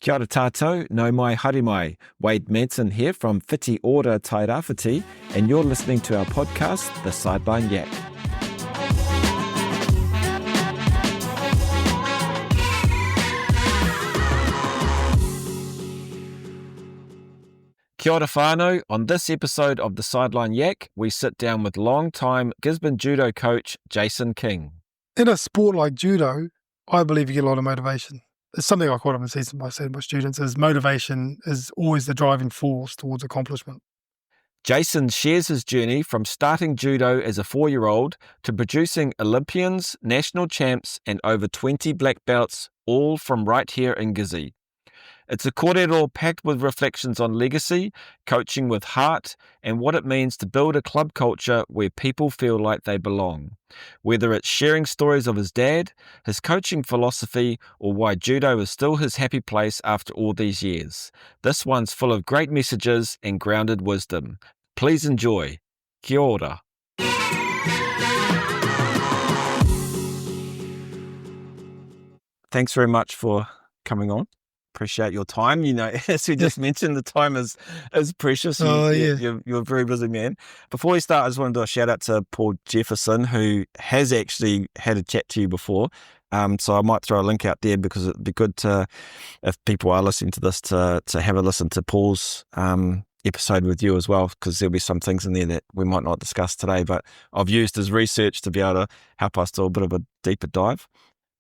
Kia ora tātou, no mai haere mai. Wade Manson here from Whiti Ora Tairāwhiti, and you're listening to our podcast, The Sideline Yak. Kia ora whānau. On this episode of The Sideline Yak, we sit down with long-time Gisborne judo coach Jason King. In a sport like judo, I believe you get a lot of motivation. It's something I quite often say to my students is motivation is always the driving force towards accomplishment. Jason shares his journey from starting judo as a 4-year-old to producing Olympians, national champs, and over 20 black belts, all from right here in Gizzy. It's a kōrero packed with reflections on legacy, coaching with heart, and what it means to build a club culture where people feel like they belong. Whether it's sharing stories of his dad, his coaching philosophy, or why judo is still his happy place after all these years. This one's full of great messages and grounded wisdom. Please enjoy. Kia ora. Thanks very much for coming on. Appreciate your time. You know, as we just mentioned, the time is precious. You're a very busy man. Before we start, I just want to do a shout out to Paul Jefferson, who has actually had a chat to you before. So I might throw a link out there because it'd be good to, if people are listening to this, to have a listen to Paul's episode with you as well, because there'll be some things in there that we might not discuss today, but I've used his research to be able to help us do a bit of a deeper dive.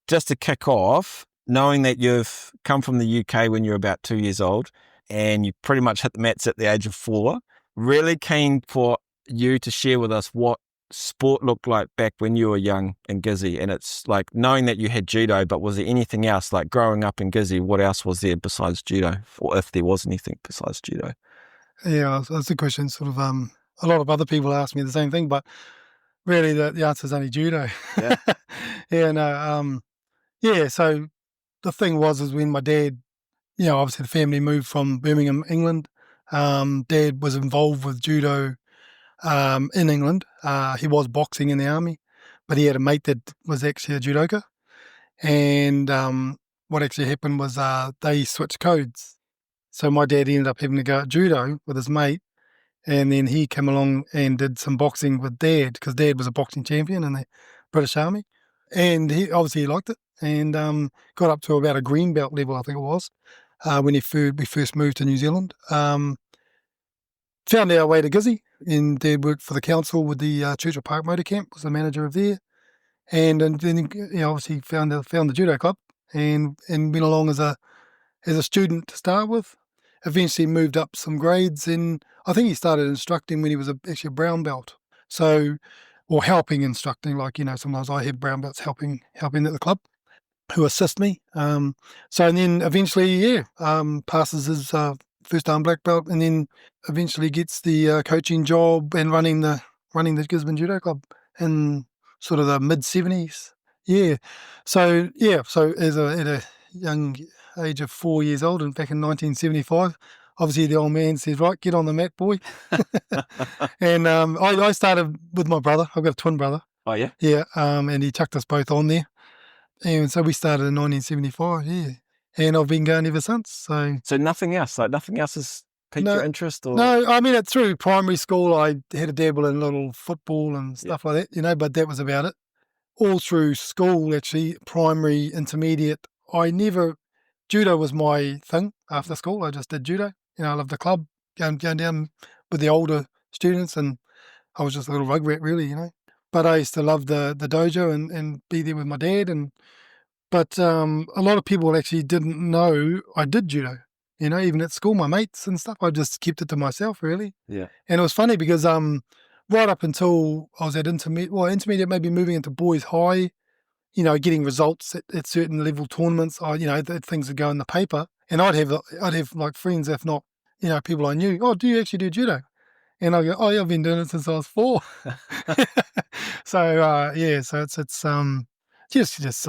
Just to kick off, knowing that you've come from the UK when you're about 2 years old and you pretty much hit the mats at the age of 4, really keen for you to share with us what sport looked like back when you were young in Gizzy. And it's like knowing that you had judo, but was there anything else, like growing up in Gizzy, what else was there besides judo, or if there was anything besides judo? Yeah, that's a question. Sort of, a lot of other people ask me the same thing, but really the answer is only judo. Yeah. So the thing was when my dad, obviously the family moved from Birmingham, England. Dad was involved with judo in England. He was boxing in the army, but he had a mate that was actually a judoka. And what actually happened was they switched codes. So my dad ended up having to go at judo with his mate, and then he came along and did some boxing with Dad, because Dad was a boxing champion in the British Army. And he liked it, and got up to about a green belt level, I think it was, when we first moved to New Zealand. Found our way to Gizzy, and Dad worked for the council with the Churchill Park Motor Camp, was the manager of there, and then obviously found the judo club, and went along as a student to start with. Eventually moved up some grades, and I think he started instructing when he was actually a brown belt. So, or helping instructing, like, sometimes I have brown belts helping at the club who assist me. And then eventually, passes his first time black belt, and then eventually gets the coaching job and running the Gisborne Judo Club in sort of the mid-70s. So at a young age of 4 years old, and back in 1975, obviously the old man says, right, get on the mat, boy. And I started with my brother. I've got a twin brother. Oh, yeah? Yeah, and he chucked us both on there. And so we started in 1975, and I've been going ever since. So nothing else? Like nothing else has piqued your interest? Or? No, I mean, through primary school, I had a dabble in little football and stuff like that, but that was about it. All through school, actually, primary, intermediate, judo was my thing after school. I just did judo. I loved the club, going down with the older students, and I was just a little rug rat, really, But I used to love the dojo and be there with my dad. But a lot of people actually didn't know I did judo. Even at school, my mates and stuff, I just kept it to myself, really. Yeah. And it was funny because right up until I was at intermediate, maybe moving into boys high, getting results at certain level tournaments, things would go in the paper, and I'd have like friends, if not, people I knew. Oh, do you actually do judo? And I go, oh yeah, I've been doing it since I was 4. So it's just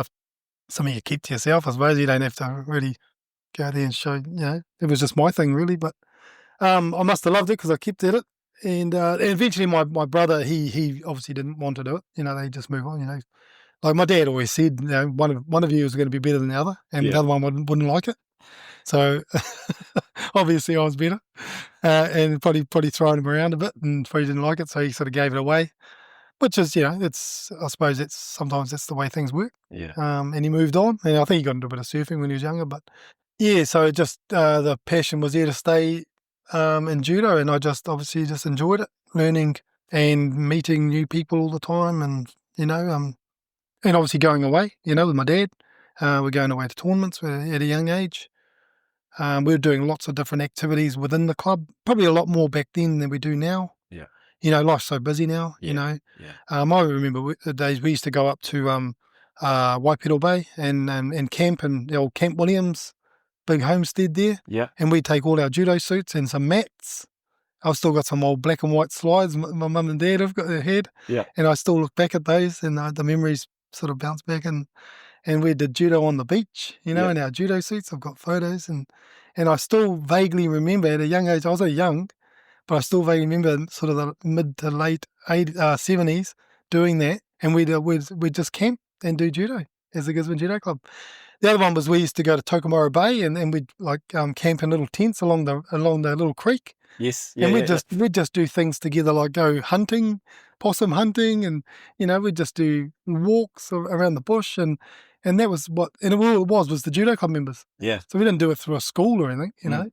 something you keep to yourself, I suppose. You don't have to really go there and show. It was just my thing, really. But I must have loved it because I kept at it. And eventually, my brother, he obviously didn't want to do it. They just move on. Like my dad always said, one of you is going to be better than the other, and the other one wouldn't like it. So obviously I was better, and probably throwing him around a bit, and probably didn't like it, so he sort of gave it away. Which is, I suppose sometimes that's the way things work. Yeah. And he moved on, and I think he got into a bit of surfing when he was younger. But yeah, so it just the passion was there to stay in judo, and I just obviously just enjoyed it, learning and meeting new people all the time, and and obviously going away, with my dad. We're going away to tournaments at a young age. We were doing lots of different activities within the club, probably a lot more back then than we do now. Yeah. Life's so busy now, Yeah. I remember the days we used to go up to Waipiro Bay and camp in the old Camp Williams, big homestead there. Yeah. And we'd take all our judo suits and some mats. I've still got some old black and white slides my mum and dad have got their head. Yeah. And I still look back at those, and the memories sort of bounce back. And we did judo on the beach, in our judo suits. I've got photos. And I still vaguely remember at a young age, I was so young, but I still vaguely remember sort of the mid to late 70s doing that. And we'd just camp and do judo as the Gisborne Judo Club. The other one was we used to go to Tokomoro Bay and we'd camp in little tents along the little creek. Yes. Yeah, and we'd just do things together, like go hunting, possum hunting, and we'd just do walks around the bush, and that was all it was the judo club members. Yeah. So we didn't do it through a school or anything, know.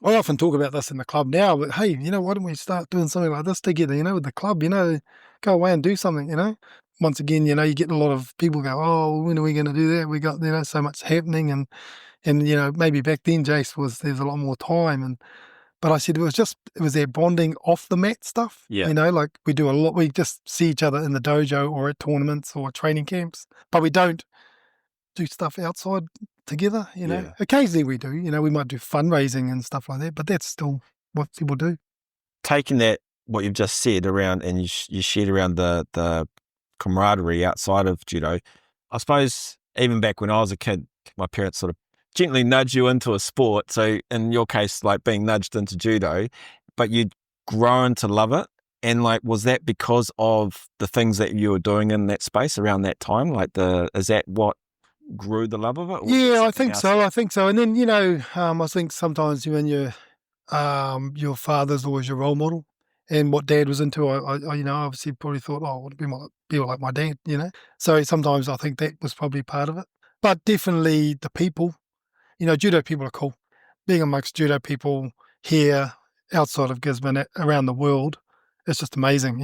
I often talk about this in the club now, but hey, why don't we start doing something like this together, with the club, go away and do something, Once again, you get a lot of people go, oh, when are we going to do that? We got, so much happening, and maybe back then, Jace, there's a lot more time, but I said it was their bonding off the mat stuff. Yeah. Like we do a lot, we just see each other in the dojo or at tournaments or training camps, but we don't do stuff outside together, Yeah. Occasionally we do, we might do fundraising and stuff like that, but that's still what people do. Taking that, what you've just said around, and you shared around the camaraderie outside of judo, I suppose even back when I was a kid, my parents sort of gently nudge you into a sport. So in your case, like being nudged into judo, but you'd grown to love it. And was that because of the things that you were doing in that space around that time? Is that what grew the love of it? Yeah, I think so. And then, I think sometimes when your father's always your role model, and what dad was into, I obviously probably thought, oh, I want to be like my dad, So sometimes I think that was probably part of it. But definitely the people, judo people are cool. Being amongst judo people here, outside of Gisborne, around the world, it's just amazing,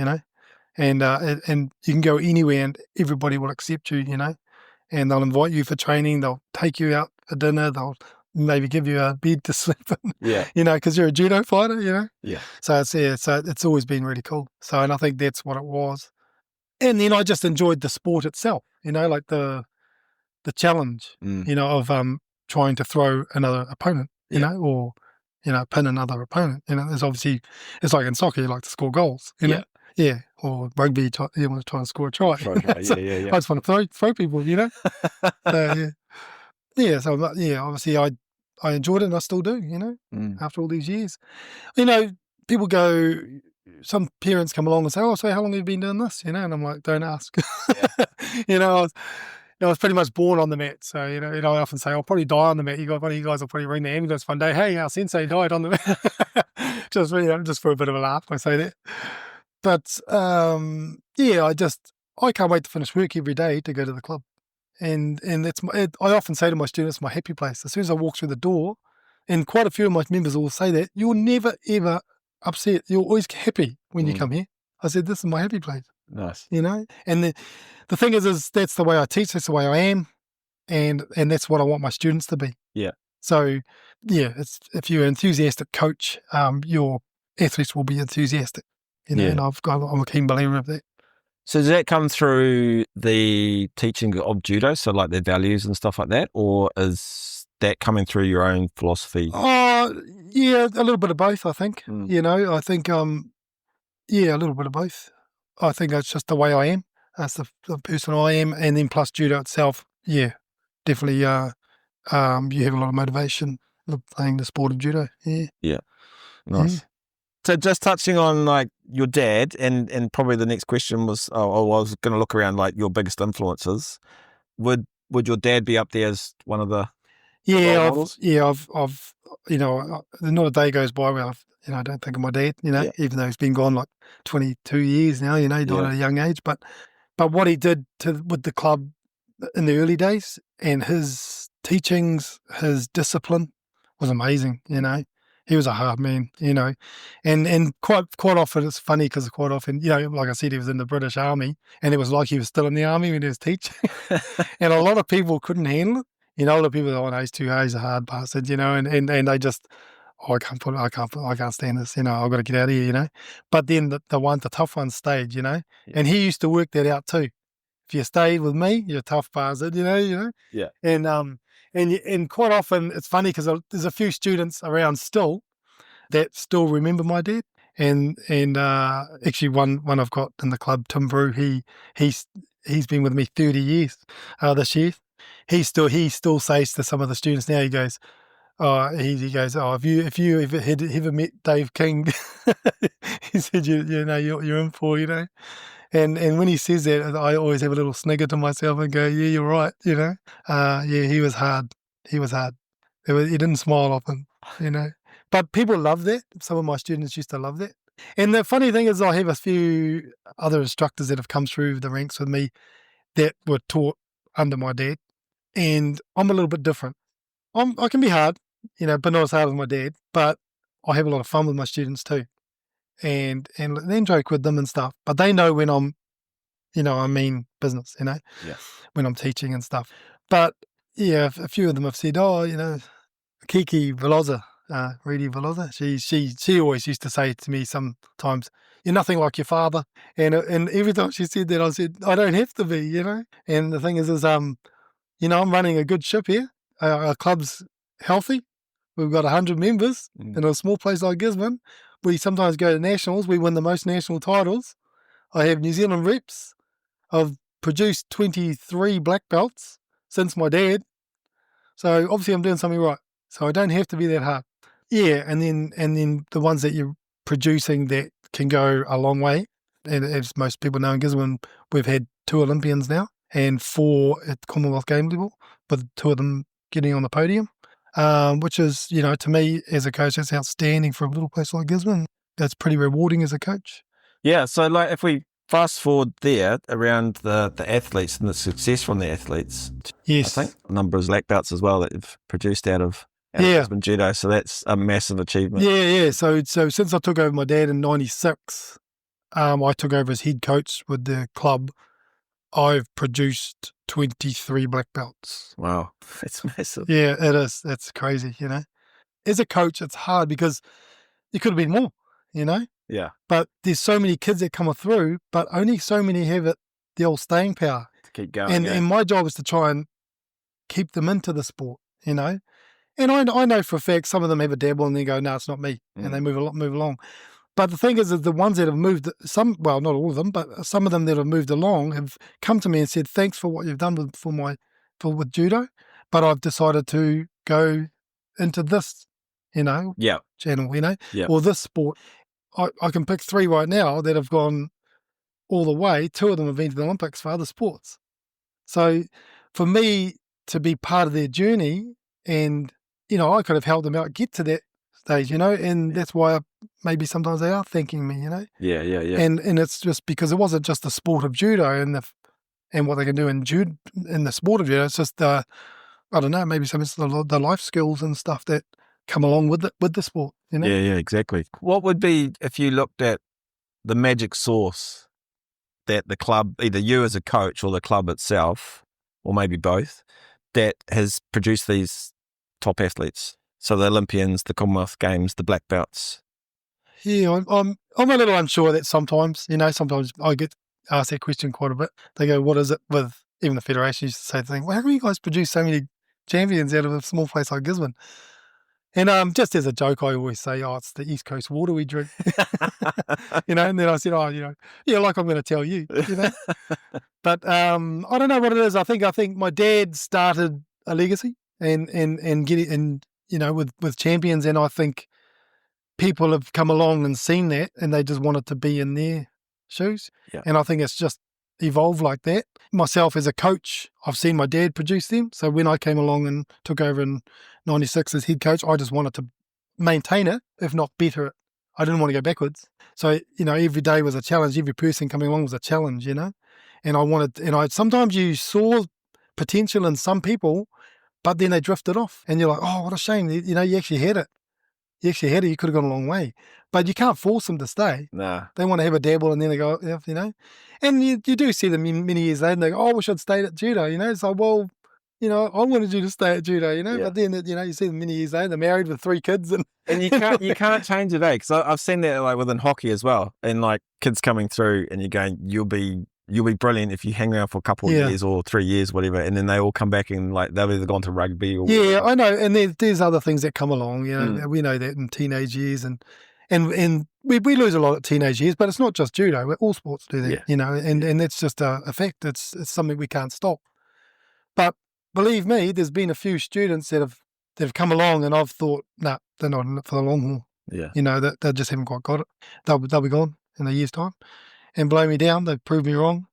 And you can go anywhere and everybody will accept you, and they'll invite you for training. They'll take you out for dinner. They'll maybe give you a bed to sleep in, because you're a judo fighter, Yeah. So it's always been really cool. So, and I think that's what it was. And then I just enjoyed the sport itself, like the challenge, of trying to throw another opponent, or pin another opponent. There's obviously, it's like in soccer, you like to score goals, Yeah, or rugby, you want to try and score a try. So yeah. I just want to throw people, So, so obviously I enjoyed it, and I still do, after all these years. People go, some parents come along and say, oh, so how long have you been doing this? And I'm like, don't ask. Yeah. I was pretty much born on the mat. So, I often say, I'll probably die on the mat. One of you guys will probably ring the ambulance one day. Hey, our sensei died on the mat. just for a bit of a laugh, I say that. But, I can't wait to finish work every day to go to the club. And I often say to my students, my happy place. As soon as I walk through the door, and quite a few of my members will say that, you're never, ever upset. You're always happy when you come here. I said, this is my happy place. Nice. And the thing is that's the way I teach, that's the way I am, and that's what I want my students to be. Yeah. So, it's if you're an enthusiastic coach, your athletes will be enthusiastic. And I'm a keen believer of that. So does that come through the teaching of judo, so like their values and stuff like that, or is that coming through your own philosophy? A little bit of both, I think. I think, a little bit of both. I think that's just the way I am. That's the person I am. And then plus judo itself, definitely you have a lot of motivation of playing the sport of judo. Yeah. Yeah. Nice. Yeah. So just touching on like your dad, and probably the next question was, I was going to look around like your biggest influences. Would your dad be up there as one of the Yeah, I've not a day goes by where I don't think of my dad, even though he's been gone like 22 years now, he died at a young age. But what he did with the club in the early days and his teachings, his discipline was amazing, He was a hard man, and quite often it's funny because quite often, like I said, he was in the British Army and it was like he was still in the army when he was teaching. And a lot of people couldn't handle it. A lot of people thought, no, he's a hard bastard, and they just, I can't stand this, I've got to get out of here, But then the tough ones stayed, and he used to work that out too. If you stayed with me, you're a tough bastard, Yeah. And quite often it's funny because there's a few students around still that still remember my dad. And actually one I've got in the club, Tim Brew, he's been with me 30 years this year. He still says to some of the students now, he goes, if you ever met Dave King, he said, you're in for, And when he says that, I always have a little snigger to myself and go, yeah, you're right, he was hard. He was hard. He didn't smile often, But people love that. Some of my students used to love that. And the funny thing is I have a few other instructors that have come through the ranks with me that were taught under my dad. And I'm a little bit different. I can be hard, but not as hard as my dad. But I have a lot of fun with my students too. And then joke with them and stuff. But they know when I'm, I mean business, when I'm teaching and stuff. But yeah, a few of them have said, Kiki Veloza, Reedy Veloza, she always used to say to me sometimes, you're nothing like your father. And every time she said that, I said, I don't have to be, And the thing is I'm running a good ship here. Our club's healthy. We've got 100 members in a small place like Gisborne. We sometimes go to nationals. We win the most national titles. I have New Zealand reps. I've produced 23 black belts since my dad. So obviously I'm doing something right. So I don't have to be that hard. Yeah, and then the ones that you're producing that can go a long way. And as most people know in Gisborne, we've had 2 Olympians now and 4 at Commonwealth Games level, with 2 of them getting on the podium. Which is, to me as a coach, that's outstanding for a little place like Gisborne. That's pretty rewarding as a coach. Yeah, so like if we fast forward there around the athletes and the success from the athletes, yes, I think a number of black belts as well that you've produced out of Gisborne judo, so that's a massive achievement. Yeah. So since I took over my dad in 96, I took over as head coach with the club. I've produced 23 black belts. Wow, that's massive. Yeah, it is. That's crazy, As a coach, it's hard because there could have been more, Yeah. But there's so many kids that come through, but only so many have the old staying power. To keep going. And my job is to try and keep them into the sport, And I know for a fact some of them have a dabble and they go, no, it's not me. And they move along. But the thing is the ones that have moved, not all of them, but some of them that have moved along have come to me and said, thanks for what you've done with judo, but I've decided to go into this, channel, or this sport. I can pick 3 right now that have gone all the way. 2 of them have been to the Olympics for other sports. So for me to be part of their journey and, I could have helped them out get to that stage, and that's why maybe sometimes they are thanking me, Yeah. And it's just because it wasn't just the sport of judo and what they can do in the sport of judo. It's just I don't know, maybe some of the life skills and stuff that come along with the sport, Yeah, exactly. What would be, if you looked at the magic sauce that the club, either you as a coach or the club itself, or maybe both, that has produced these top athletes? So the Olympians, the Commonwealth Games, the black belts. Yeah, I'm a little unsure of that sometimes. Sometimes I get asked that question quite a bit. They go, what is it with, even the Federation used to say the thing, well, how can you guys produce so many champions out of a small place like Gisborne? And just as a joke, I always say, it's the East Coast water we drink. And then I said, like I'm going to tell you, But I don't know what it is. I think my dad started a legacy and getting, with champions, and I think people have come along and seen that and they just wanted to be in their shoes. Yeah. And I think it's just evolve like that. Myself as a coach, I've seen my dad produce them. So when I came along and took over in 96 as head coach, I just wanted to maintain it, if not better it. I didn't want to go backwards. So, every day was a challenge. Every person coming along was a challenge, And sometimes you saw potential in some people, but then they drifted off. And you're like, oh, what a shame. You actually had it. You could have gone a long way. But you can't force them to stay. Nah. They want to have a dabble and then they go, And you do see them many years later and they go, oh, I wish I'd stayed at judo, It's like, well, I wanted you to stay at judo, Yeah. But then, you see them many years later, they're married with 3 kids. And you can't change it, because I've seen that like within hockey as well. And like kids coming through and you're going, you'll be brilliant if you hang around for a couple of years or 3 years, whatever, and then they all come back and like they've either gone to rugby or whatever. I know, and there's other things that come along. We know that in teenage years, and we lose a lot at teenage years, but it's not just judo. All sports do that, and that's just a fact. It's something we can't stop. But believe me, there's been a few students that have come along, and I've thought, nah, they're not in it for the long haul. Yeah, that they just haven't quite got it. They'll be gone in a year's time. And blow me down, they've proved me wrong,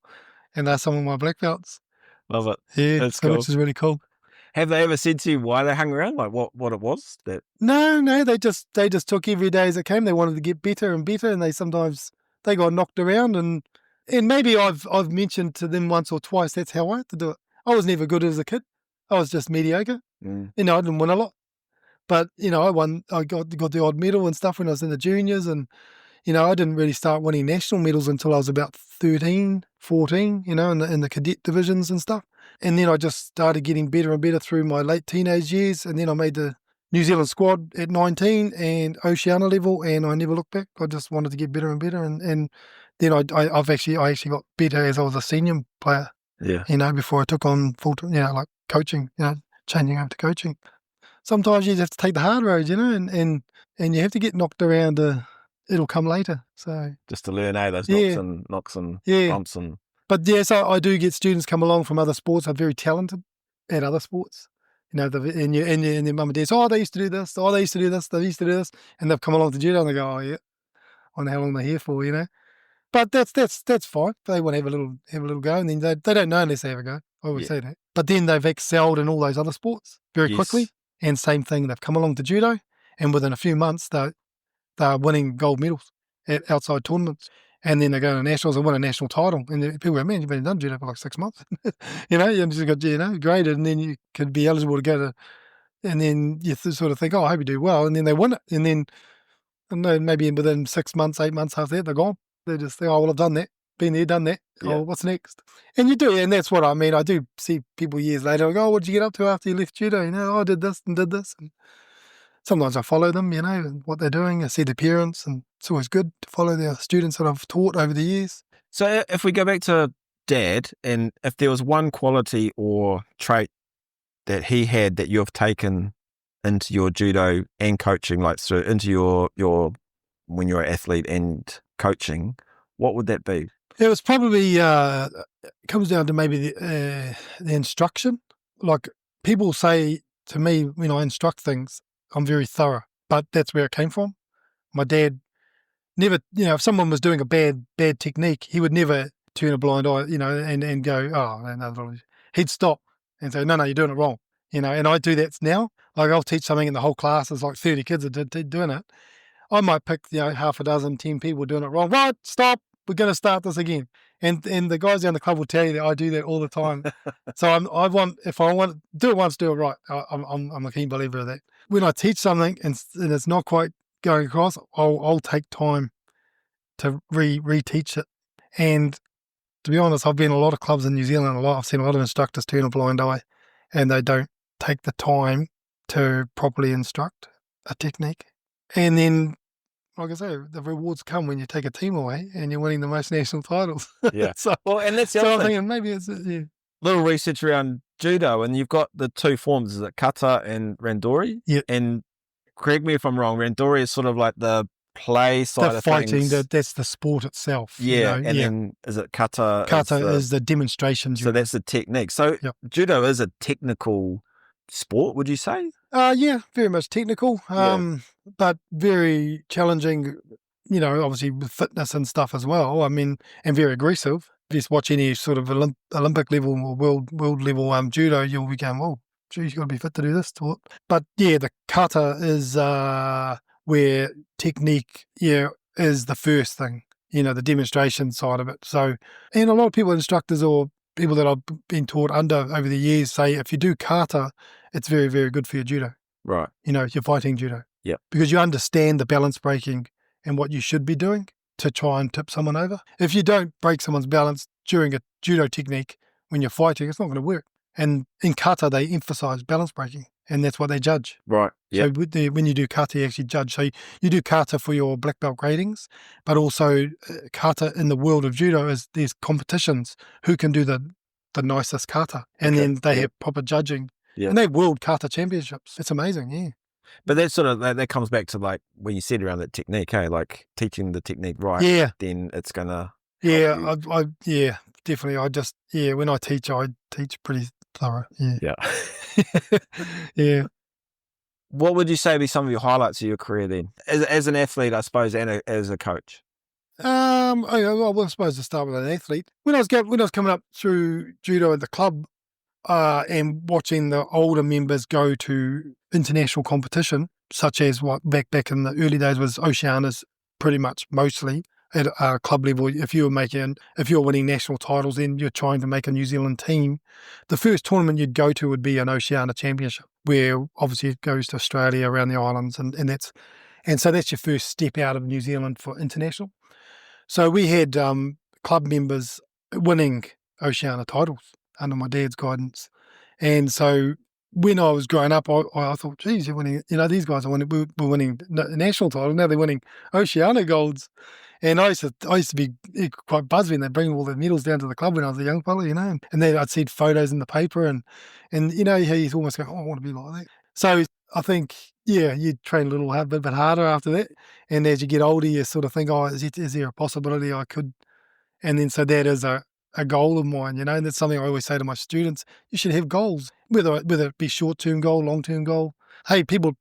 and they're some of my black belts. Love it. Yeah, that's cool. Which is really cool. Have they ever said to you why they hung around, like what it was? That No, they just took every day as it came. They wanted to get better and better, and they got knocked around, and maybe I've mentioned to them once or twice that's how I had to do it. I was never good as a kid. I was just mediocre. I didn't win a lot, but I won. I got the odd medal and stuff when I was in the juniors, and I didn't really start winning national medals until I was about 13, 14, in the cadet divisions and stuff. And then I just started getting better and better through my late teenage years. And then I made the New Zealand squad at 19 and Oceania level, and I never looked back. I just wanted to get better and better. And then I actually got better as I was a senior player. Yeah. Before I took on full, like coaching, changing over to coaching. Sometimes you just have to take the hard road, and you have to get knocked around it'll come later. So just to learn, those knocks and bumps and. But so I do get students come along from other sports. I'm very talented at other sports. And their mum and dad say, oh, they used to do this. Oh, they used to do this. They used to do this, and they've come along to judo and they go, oh yeah, I wonder how long they're here for, But that's fine. They want to have a little go, and then they don't know unless they have a go. I always say that. But then they've excelled in all those other sports very quickly. And same thing, they've come along to judo, and within a few months they're winning gold medals at outside tournaments. And then they go to nationals and win a national title. And people go, man, you've been done judo for like 6 months. You just got, graded, and then you could be eligible to go to, and then you sort of think, oh, I hope you do well. And then they win it. And then, maybe within 6 months, 8 months after that, they're gone. They just think, oh, well, I've done that. Been there, done that. Yeah. Oh, what's next? And you do. And that's what I mean. I do see people years later, like, oh, what did you get up to after you left judo? Oh, I did this and did this. And sometimes I follow them, and what they're doing. I see the parents, and it's always good to follow the students that I've taught over the years. So if we go back to Dad, and if there was one quality or trait that he had that you've taken into your judo and coaching, like so into your when you're an athlete and coaching, what would that be? It was probably comes down to maybe the instruction. Like people say to me when I instruct things, I'm very thorough, but that's where it came from. My dad never, if someone was doing a bad technique, he would never turn a blind eye, and go, oh, no. He'd stop and say, no, you're doing it wrong, and I do that now. Like I'll teach something and the whole class is like 30 kids are doing it. I might pick, half a dozen, 10 people doing it wrong. Right, stop. We're going to start this again. And the guys down the club will tell you that I do that all the time. So if I want to do it once, do it right. I'm a keen believer of that. When I teach something and it's not quite going across, I'll take time to reteach it. And to be honest, I've been in a lot of clubs in New Zealand. I've seen a lot of instructors turn a blind eye, and they don't take the time to properly instruct a technique. And then, like I say, the rewards come when you take a team away and you're winning the most national titles. Yeah. And that's the other thing. I'm thinking maybe it's little research around judo, and you've got the 2 forms, is it kata and randori? Yeah. And correct me if I'm wrong, randori is sort of like the play side of fighting, things. That's the sport itself. Yeah. Then is it kata? Kata is the demonstration judo. So that's the technique. So judo is a technical sport, would you say? Yeah, very much technical, but very challenging, obviously with fitness and stuff as well. I mean, and very aggressive. just watch any sort of Olympic level or world level judo, you'll be going, well, geez, you've got to be fit to do this. But yeah, the kata is where technique is the first thing, the demonstration side of it. So, and a lot of people, instructors or people that I've been taught under over the years say if you do kata, it's very, very good for your judo. Right. Your fighting judo. Yeah. Because you understand the balance breaking and what you should be doing to try and tip someone over. If you don't break someone's balance during a judo technique when you're fighting, it's not going to work. And in kata, they emphasize balance breaking, and that's what they judge. Right. Yeah. So when you do kata, you actually judge. So you do kata for your black belt gradings, but also kata in the world of judo is there's competitions who can do the nicest kata, and then they have proper judging. Yeah. And they have world kata championships. It's amazing, yeah. But that sort of that comes back to like when you said around that technique, hey, like teaching the technique right. Then it's gonna. Yeah, I definitely. When I teach pretty thorough. Yeah. Yeah. Yeah. What would you say be some of your highlights of your career then, as an athlete, I suppose, and as a coach? I suppose to start with an athlete. When I was coming up through judo at the club, and watching the older members go to international competition, such as what back in the early days was Oceanias, pretty much mostly at club level. If you're winning national titles, then you're trying to make a New Zealand team. The first tournament you'd go to would be an Oceania Championship, where obviously it goes to Australia, around the islands, and so that's your first step out of New Zealand for international. So we had club members winning Oceania titles under my dad's guidance. And so when I was growing up, I thought, geez, you're winning, these guys we're winning national titles. Now they're winning Oceania golds. And I used to be quite buzzed when they bring all the medals down to the club when I was a young fella, and then I'd see photos in the paper and you almost go, oh, I want to be like that. So I think, you train a little bit harder after that. And as you get older, you sort of think, oh, is there a possibility I could? And then so that is a goal of mine, and that's something I always say to my students. You should have goals, whether it be short-term goal, long-term goal. Hey, people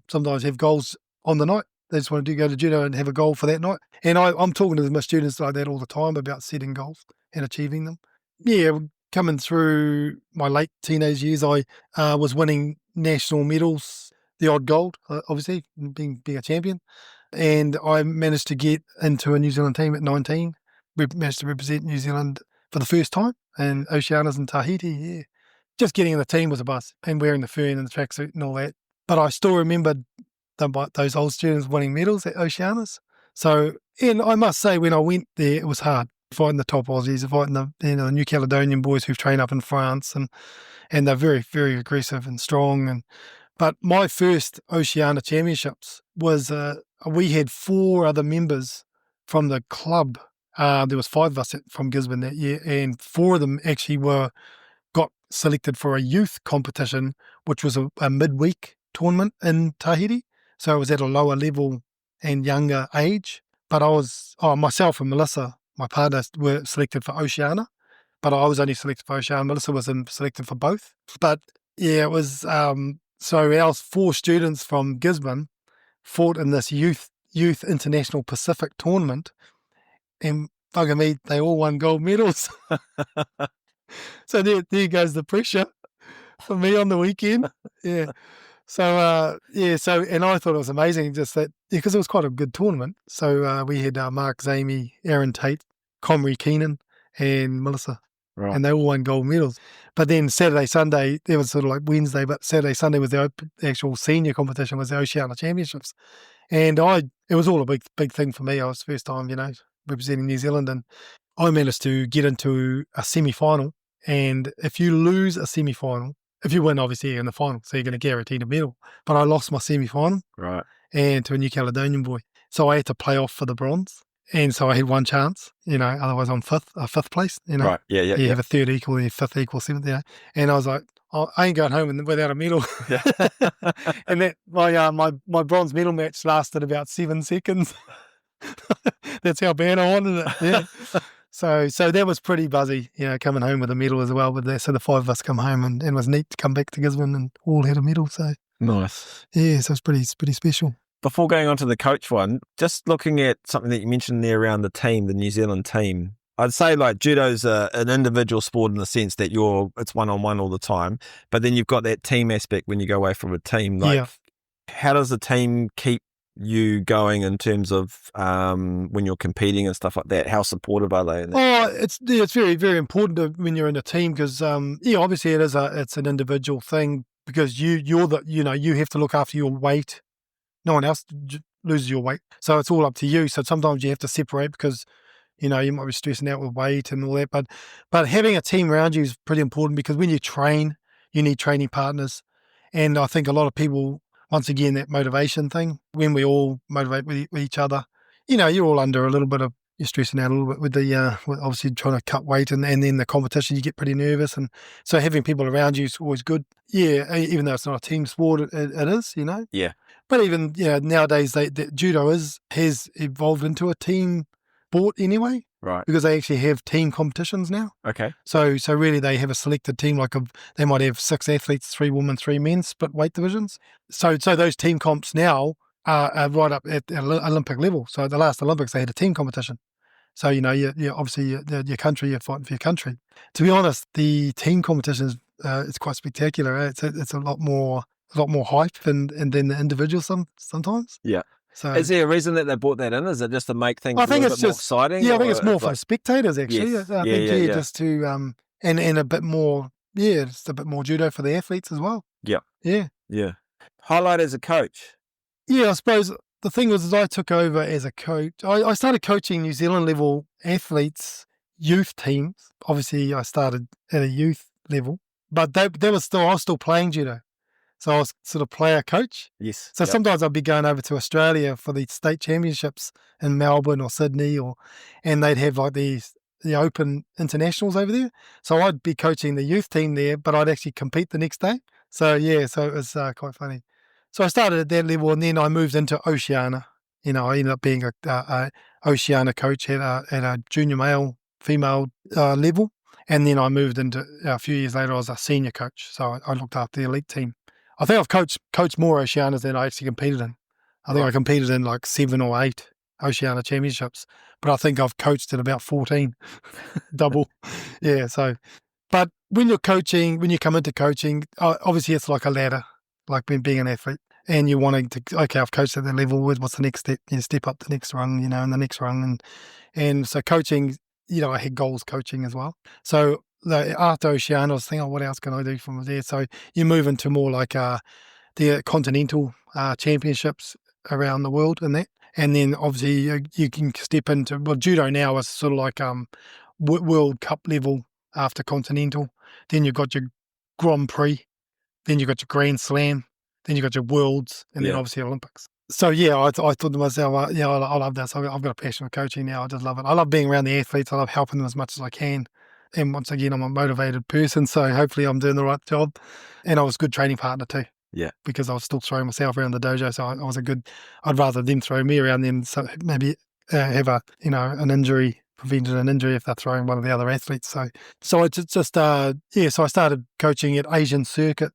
sometimes have goals on the night. They just want to go to judo and have a goal for that night. And I'm talking to my students like that all the time about setting goals and achieving them. Yeah, coming through my late teenage years, I was winning national medals, the odd gold, obviously, being a champion. And I managed to get into a New Zealand team at 19. We managed to represent New Zealand for the first time in Oceanias and Tahiti, yeah. Just getting in the team was a buzz, and wearing the fern and the tracksuit and all that. But I still remembered those old students winning medals at Oceanias. So, and I must say, when I went there, it was hard. Fighting the top Aussies, fighting the New Caledonian boys who've trained up in France, and they're very, very aggressive and strong. But my first Oceania Championships was, we had 4 other members from the club. There was 5 of us from Gisborne that year, and 4 of them actually got selected for a youth competition, which was a midweek tournament in Tahiti. So it was at a lower level and younger age. But myself and Melissa, my partner, were selected for Oceania, but I was only selected for Oceania. Melissa was selected for both. But yeah, it was, so our 4 students from Gisborne fought in this youth international Pacific tournament. And bugger me, they all won gold medals. So there goes the pressure for me on the weekend. Yeah. So, and I thought it was amazing just that, because it was quite a good tournament. So we had Mark Zamey, Aaron Tate, Comrie Keenan, and Melissa. Right. And they all won gold medals. But then Saturday, Sunday, it was sort of like Wednesday, but Saturday, Sunday was the actual senior competition, was the Oceania Championships. And it was all a big thing for me. I was the first time, representing New Zealand, and I managed to get into a semi-final. And if you lose a semi-final, if you win, obviously you're in the final, so you're going to guarantee the medal. But I lost my semi-final, right, and to a New Caledonian boy, so I had to play off for the bronze. And so I had one chance, otherwise I'm fifth place, Right, yeah. You have a third equal, and fifth equal, seventh, And I was like, I ain't going home without a medal. Yeah. And that my bronze medal match lasted about 7 seconds. That's how bad I wanted it. Yeah. So that was pretty buzzy, coming home with a medal as well. So the 5 of us come home, and it was neat to come back to Gisborne and all had a medal. So nice. Yeah, so it's pretty special. Before going on to the coach one, just looking at something that you mentioned there around the team, the New Zealand team, I'd say like judo's an individual sport in the sense that it's one-on-one all the time, but then you've got that team aspect when you go away from a team. Like, how does a team keep you going in terms of when you're competing and stuff like that? How supportive are they? It's very, very important when you're in a team because obviously it's an individual thing because you have to look after your weight. No one else loses your weight, so it's all up to you. So sometimes you have to separate because you might be stressing out with weight and all that. But having a team around you is pretty important because when you train, you need training partners, and I think a lot of people. Once again, that motivation thing, when we all motivate with each other, you're all under a little bit of, you're stressing out a little bit with with obviously trying to cut weight and then the competition, you get pretty nervous. And so having people around you is always good. Yeah, even though it's not a team sport, it is, Yeah. But even, nowadays, judo has evolved into a team sport anyway. Right. Because they actually have team competitions now. Okay. So really they have a selected team, they might have 6 athletes, 3 women, 3 men, split weight divisions. So those team comps now are right up at the Olympic level. So at the last Olympics, they had a team competition. So, you obviously your country, you're fighting for your country. To be honest, the team competition is it's quite spectacular. It's a lot more hype than the individual sometimes. Yeah. So, is there a reason that they brought that in? Is it just to make things a little bit more exciting? Yeah, I think it's more for spectators, actually. Yes. I think just to, and a bit more, just a bit more judo for the athletes as well. Yeah. Yeah. Yeah. Highlight as a coach? Yeah, I suppose the thing was, as I took over as a coach, I started coaching New Zealand level athletes, youth teams. Obviously, I started at a youth level, but I was still playing judo. So I was sort of player coach. Yes. So sometimes I'd be going over to Australia for the state championships in Melbourne or Sydney, and they'd have like the open internationals over there. So I'd be coaching the youth team there, but I'd actually compete the next day. So so it was quite funny. So I started at that level, and then I moved into Oceania. I ended up being a Oceania coach at a junior male, female level. And then I moved into, a few years later, I was a senior coach. So I looked after the elite team. I think I've coached more Oceanias than I actually competed in. I think I competed in like 7 or 8 Oceania championships, but I think I've coached at about 14, double. Yeah. So, but when you come into coaching, obviously it's like a ladder, like being an athlete, and you're wanting to, okay, I've coached at that level. What's the next step? You step up the next rung, and the next rung, and so coaching. I had goals coaching as well. So after Oceania, I was thinking, what else can I do from there? So you move into more like the continental championships around the world and that. And then obviously you can step into, judo now is sort of like World Cup level after continental. Then you've got your Grand Prix. Then you've got your Grand Slam. Then you've got your Worlds. And then obviously Olympics. So I thought to myself, I love this. I've got a passion for coaching now. I just love it. I love being around the athletes. I love helping them as much as I can. And once again, I'm a motivated person, so hopefully I'm doing the right job. And I was a good training partner too. Yeah. Because I was still throwing myself around the dojo, so I was I'd rather them throw me around than maybe have an injury, prevented an injury if they're throwing one of the other athletes. So it's just so I started coaching at Asian circuit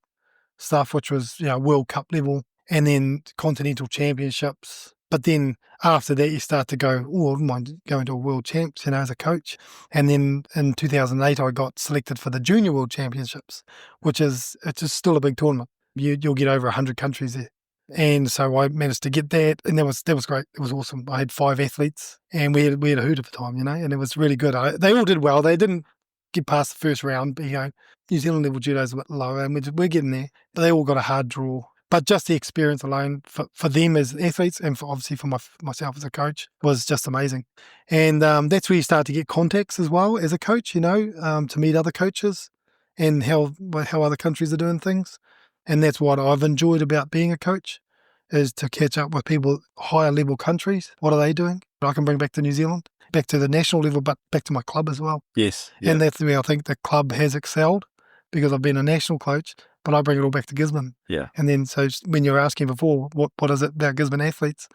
stuff, which was World Cup level. And then continental championships. But then after that, you start to go, I wouldn't mind going to a world champs, as a coach. And then in 2008, I got selected for the junior world championships, it's just still a big tournament. You'll get over 100 countries there. And so I managed to get that, and that was great. It was awesome. I had 5 athletes, and we had a hoot of a time, and it was really good. They all did well. They didn't get past the first round, but New Zealand level judo is a bit lower, and we're getting there. But they all got a hard draw. But just the experience alone for them as athletes, and obviously for myself as a coach, was just amazing. And that's where you start to get contacts as well as a coach, to meet other coaches and how other countries are doing things. And that's what I've enjoyed about being a coach, is to catch up with people higher level countries. What are they doing? I can bring back to New Zealand, back to the national level, but back to my club as well. Yes. Yeah. And that's where I think the club has excelled, because I've been a national coach, but I bring it all back to Gisborne. Yeah. And then, so when you were asking before, what is it about Gisborne athletes?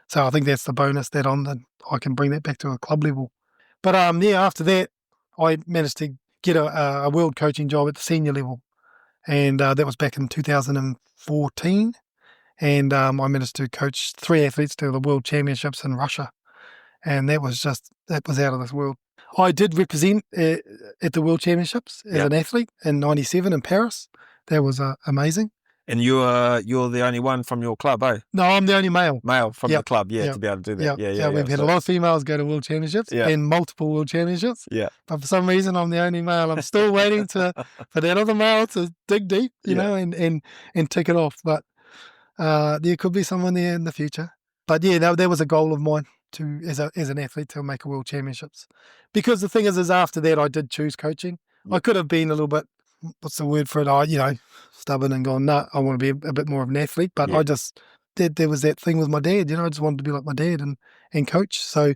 So I think that's the bonus that I can bring that back to a club level. But after that, I managed to get a world coaching job at the senior level. And that was back in 2014. And I managed to coach 3 athletes to the world championships in Russia. And that was out of this world. I did represent at the World Championships as an athlete in '97 in Paris. That was amazing. And you're the only one from your club, eh? No, I'm the only male. Male from the club, to be able to do that. Yeah. We've had a lot of females go to World Championships and multiple World Championships. Yeah. But for some reason, I'm the only male. I'm still waiting for that other male to dig deep, you know, and tick it off. But there could be someone there in the future. But that was a goal of mine to, as an athlete, to make a World Championships. Because the thing is after that, I did choose coaching. I could have been a little bit, what's the word for it? Stubborn and gone, no, I want to be a bit more of an athlete. But I just, there was that thing with my dad, I just wanted to be like my dad and coach. So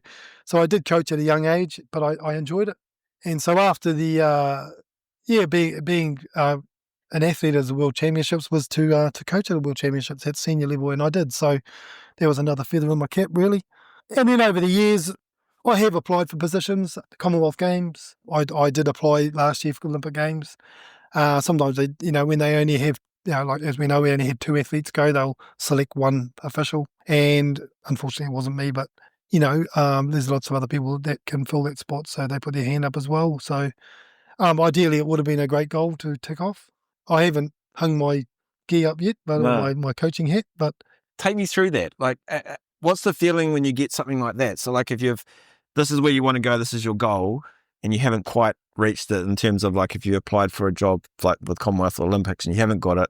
I did coach at a young age, but I enjoyed it. And so after the, being an athlete at the World Championships was to coach at the World Championships at senior level, and I did. So there was another feather in my cap, really. And then over the years, I have applied for positions at the Commonwealth Games. I did apply last year for the Olympic Games. Sometimes when they only have, like as we know, we only had 2 athletes go, they'll select one official. And unfortunately, it wasn't me, but there's lots of other people that can fill that spot, so they put their hand up as well. So ideally, it would have been a great goal to tick off. I haven't hung my gi up yet, but my coaching hat. But take me through that. Like, what's the feeling when you get something like that? So, like, if this is where you want to go, this is your goal, and you haven't quite reached it in terms of like if you applied for a job like with Commonwealth or Olympics and you haven't got it,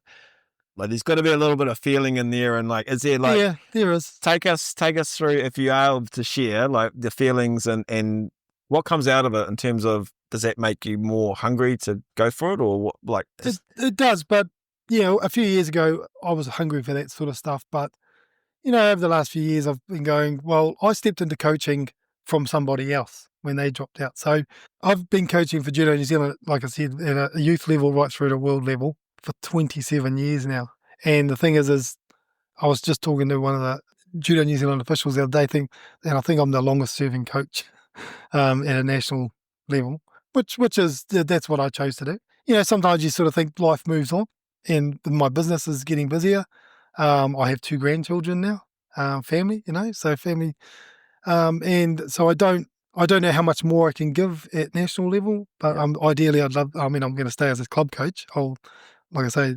like there's got to be a little bit of feeling in there. And like, is there like, yeah, there is. Take us through, if you are able to share, like the feelings and what comes out of it in terms of, does that make you more hungry to go for it, or what? Like it does, but a few years ago I was hungry for that sort of stuff. But over the last few years I've been going, well, I stepped into coaching from somebody else when they dropped out. So I've been coaching for Judo New Zealand, like I said, at a youth level right through to world level for 27 years now. And the thing is I was just talking to one of the Judo New Zealand officials the other day, and I think I'm the longest serving coach at a national level. Which is, that's what I chose to do. Sometimes you sort of think life moves on and my business is getting busier. I have 2 grandchildren now, family, so family. And so I don't know how much more I can give at national level, but ideally I'm going to stay as a club coach. Like I say,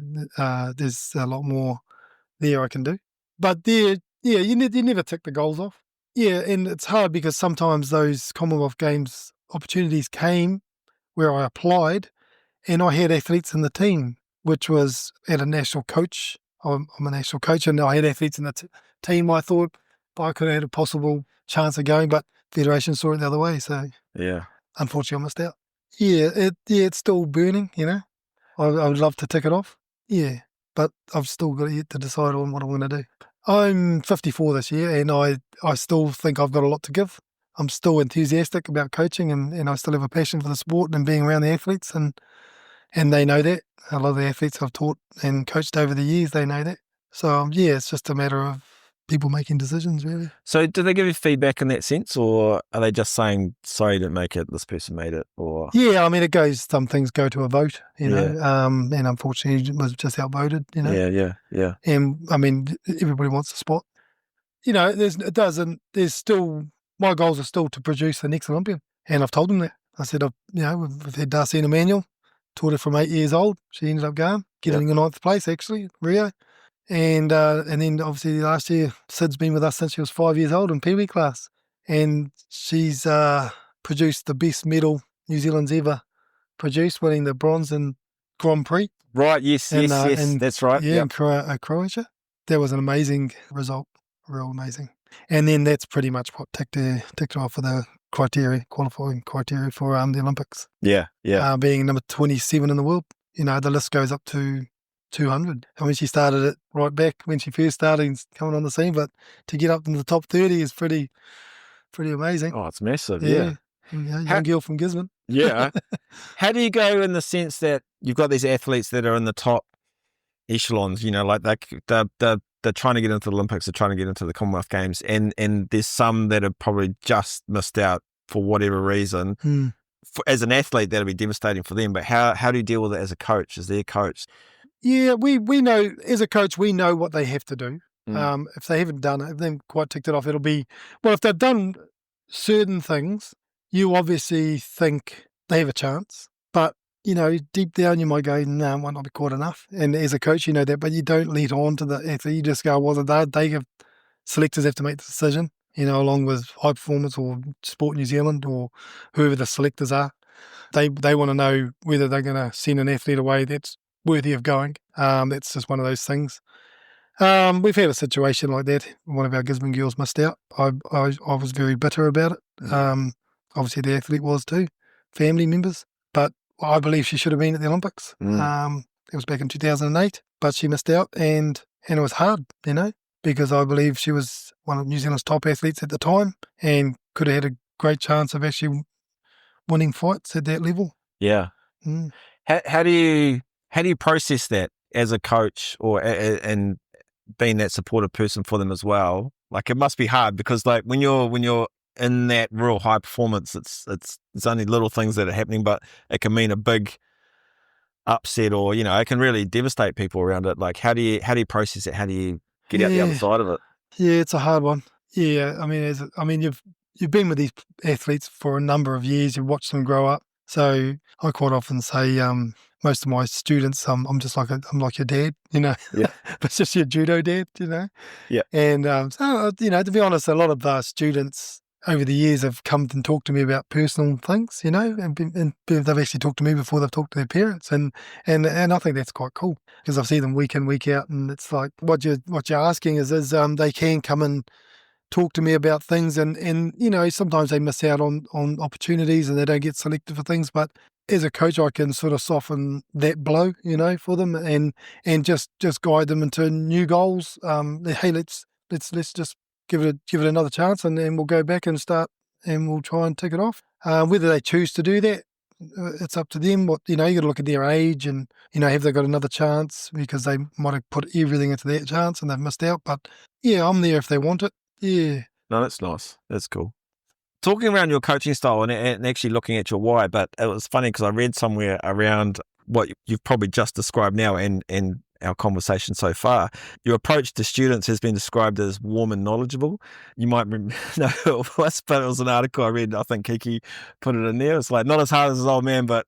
there's a lot more there I can do. But you never tick the goals off. Yeah, and it's hard because sometimes those Commonwealth Games opportunities came where I applied and I had athletes in the team, which was at a national coach. I'm a national coach, and I had athletes in the team. I thought I could have had a possible chance of going, but Federation saw it the other way. So unfortunately I missed out. It's still burning, I would love to tick it off. Yeah, but I've still got yet to decide on what I'm going to do. I'm 54 this year, and I still think I've got a lot to give. I'm still enthusiastic about coaching, and I still have a passion for the sport and being around the athletes, and they know that. A lot of the athletes I've taught and coached over the years, they know that. So it's just a matter of people making decisions, really. So do they give you feedback in that sense, or are they just saying, sorry, you didn't make it, this person made it? Or some things go to a vote, and unfortunately it was just outvoted, Yeah. And everybody wants a spot. My goals are still to produce the next Olympian. And I've told them that. I said, we've had Darcy Emmanuel, taught her from 8 years old. She ended up getting the 9th place, actually, Rio. And then obviously last year, Sid's been with us since she was 5 years old in Pee Wee class. And she's produced the best medal New Zealand's ever produced, winning the bronze in Grand Prix. Right, yes, that's right. Yeah, in Croatia. That was an amazing result, real amazing. And then that's pretty much what ticked off for the qualifying criteria for the Olympics. Yeah. Being number 27 in the world, the list goes up to 200. I mean, she started it right back when she first started coming on the scene, but to get up in the top 30 is pretty amazing. Oh, it's massive, yeah. Young girl from Gisborne. Yeah. How do you go in the sense that you've got these athletes that are in the top echelons, like they're trying to get into the Olympics, they're trying to get into the Commonwealth Games, and there's some that have probably just missed out for whatever reason. As an athlete, that'll be devastating for them, but how do you deal with it as a coach, as their coach? Yeah, we know, as a coach, we know what they have to do. If they haven't done it, if they've quite ticked it off, it'll be, well, if they've done certain things, you obviously think they have a chance, but deep down you might go, no, might not be quite enough. And as a coach, you know that, but you don't lead on to the athlete. You just go, well, selectors have to make the decision, along with High Performance or Sport New Zealand or whoever the selectors are. They want to know whether they're going to send an athlete away that's worthy of going. That's just one of those things. We've had a situation like that. One of our Gisborne girls missed out. I was very bitter about it. Obviously the athlete was too, family members. But I believe she should have been at the Olympics. It was back in 2008, but she missed out, and it was hard, because I believe she was one of New Zealand's top athletes at the time and could have had a great chance of actually winning fights at that level. Yeah. How do you process that as a coach and being that supportive person for them as well? Like, it must be hard because like when you're in that real high performance, it's only little things that are happening, but it can mean a big upset or it can really devastate people around it. Like, how do you process it? How do you get out the other side of it? Yeah, it's a hard one. Yeah, I mean, you've been with these athletes for a number of years. You've watched them grow up. So I quite often say, most of my students, I'm just like I'm like your dad, Yeah. But it's just your judo dad, Yeah. And so to be honest, a lot of students over the years have come and talked to me about personal things, and they've actually talked to me before they've talked to their parents, and I think that's quite cool because I see them week in, week out, and it's like what you're asking is they can come and talk to me about things, and sometimes they miss out on opportunities and they don't get selected for things, but as a coach I can sort of soften that blow, for them and just guide them into new goals. Hey, let's just give it another chance, and then we'll go back and start, and we'll try and tick it off. Whether they choose to do that, it's up to them. What you got to look at their age, and have they got another chance because they might have put everything into that chance and they've missed out. But yeah, I'm there if they want it. Yeah. No, that's nice. That's cool. Talking around your coaching style and actually looking at your why, but it was funny because I read somewhere around what you've probably just described now and our conversation so far. Your approach to students has been described as warm and knowledgeable. You might know who it was, but it was an article I read. I think Kiki put it in there. It's like, not as hard as his old man, but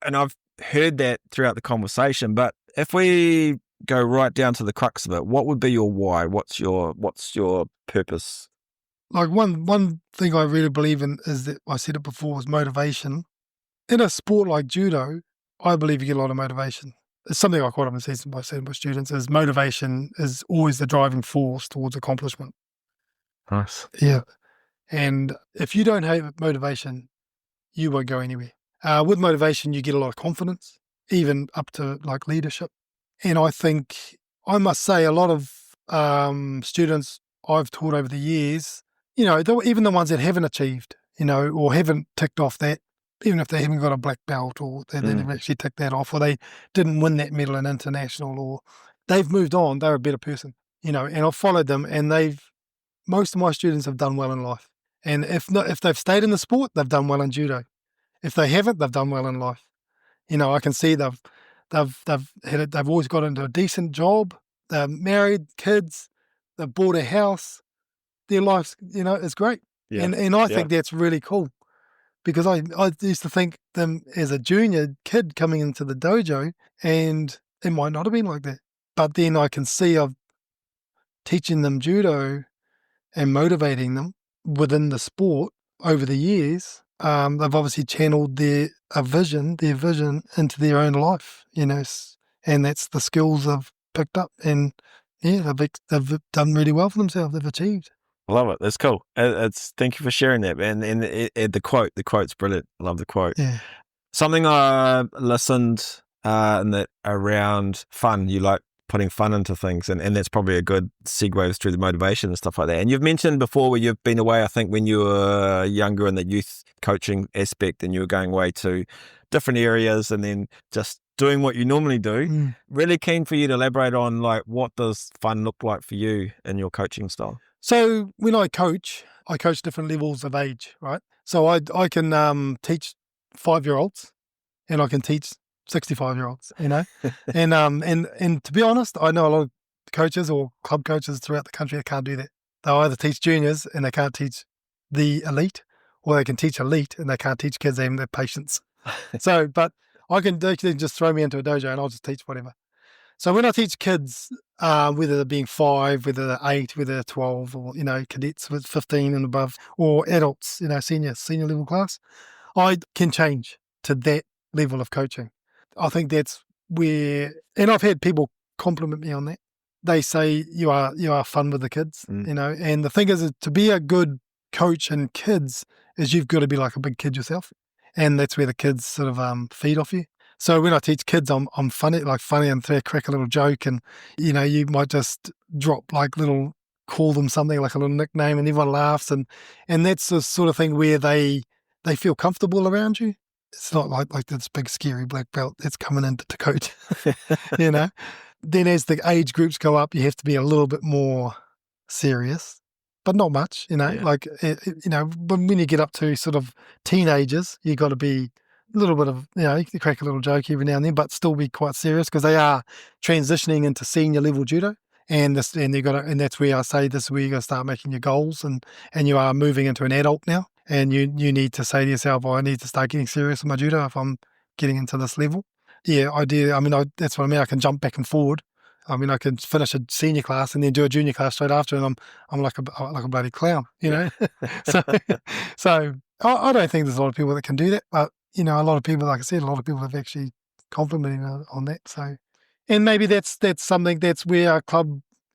and I've heard that throughout the conversation. But if we go right down to the crux of it, what would be your why? What's your purpose? Like one thing I really believe in is that I said it before was motivation. In a sport like judo, I believe you get a lot of motivation. It's something I quite often say to my students is motivation is always the driving force towards accomplishment. Nice. Yeah. And if you don't have motivation, you won't go anywhere. With motivation, you get a lot of confidence, even up to like leadership. And I think, I must say, a lot of students I've taught over the years, even the ones that haven't achieved, or haven't ticked off that, even if they haven't got a black belt or they didn't actually tick that off, or they didn't win that medal in international, or they've moved on, they're a better person, and I've followed them, and most of my students have done well in life. And if they've stayed in the sport, they've done well in judo. If they haven't, they've done well in life. I can see they've always got into a decent job, they're married, kids, they've bought a house, their life's, is great. Yeah. And I think that's really cool. Because I used to think them as a junior kid coming into the dojo, and it might not have been like that. But then I can see of teaching them judo and motivating them within the sport over the years. They've obviously channeled their vision into their own life, and that's the skills they've picked up. And yeah, they've done really well for themselves. They've achieved. I love it. That's cool. Thank you for sharing that, man. And the quote's brilliant. I love the quote. Yeah. Something I listened in that around fun. You like putting fun into things, and that's probably a good segue through the motivation and stuff like that. And you've mentioned before where you've been away, I think when you were younger in the youth coaching aspect, and you were going away to different areas and then just doing what you normally do. Really keen for you to elaborate on like what does fun look like for you in your coaching style? So when I coach different levels of age, right? So I can teach 5-year-olds, and I can teach 65-year-olds, and to be honest, I know a lot of coaches or club coaches throughout the country that can't do that. They'll either teach juniors and they can't teach the elite, or they can teach elite and they can't teach kids, they haven't got patience. So, but they can just throw me into a dojo and I'll just teach whatever. So when I teach kids, whether they're being 5, whether they're 8, whether they're 12, or, cadets with 15 and above, or adults, senior level class, I can change to that level of coaching. I think that's where, and I've had people compliment me on that. They say you are fun with the kids, and the thing is to be a good coach in kids is you've got to be like a big kid yourself. And that's where the kids sort of feed off you. So when I teach kids, I'm funny and crack a little joke, and you might just drop call them something like a little nickname, and everyone laughs, and that's the sort of thing where they feel comfortable around you. It's not like this big scary black belt that's coming in to coach, Then as the age groups go up, you have to be a little bit more serious. But not much, when you get up to sort of teenagers, you got to be a little bit of, you can crack a little joke every now and then, but still be quite serious because they are transitioning into senior level judo. And that's where I say this is where you got to start making your goals, and you are moving into an adult now, and you need to say to yourself, I need to start getting serious with my judo if I'm getting into this level. Yeah, that's what I mean. I can jump back and forward. I mean, I can finish a senior class and then do a junior class straight after, and I'm like a bloody clown, So I don't think there's a lot of people that can do that, but a lot of people, like I said, a lot of people have actually complimented me on that. So, and maybe that's something that's where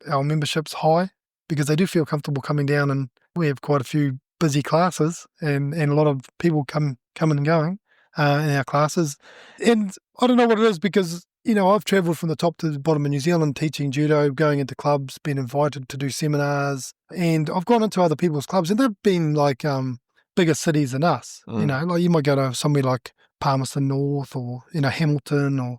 our membership's high, because they do feel comfortable coming down, and we have quite a few busy classes and a lot of people coming and going in our classes, and I don't know what it is because. I've travelled from the top to the bottom of New Zealand teaching judo, going into clubs, been invited to do seminars, and I've gone into other people's clubs, and they've been like bigger cities than us. Like you might go to somewhere like Palmerston North or Hamilton,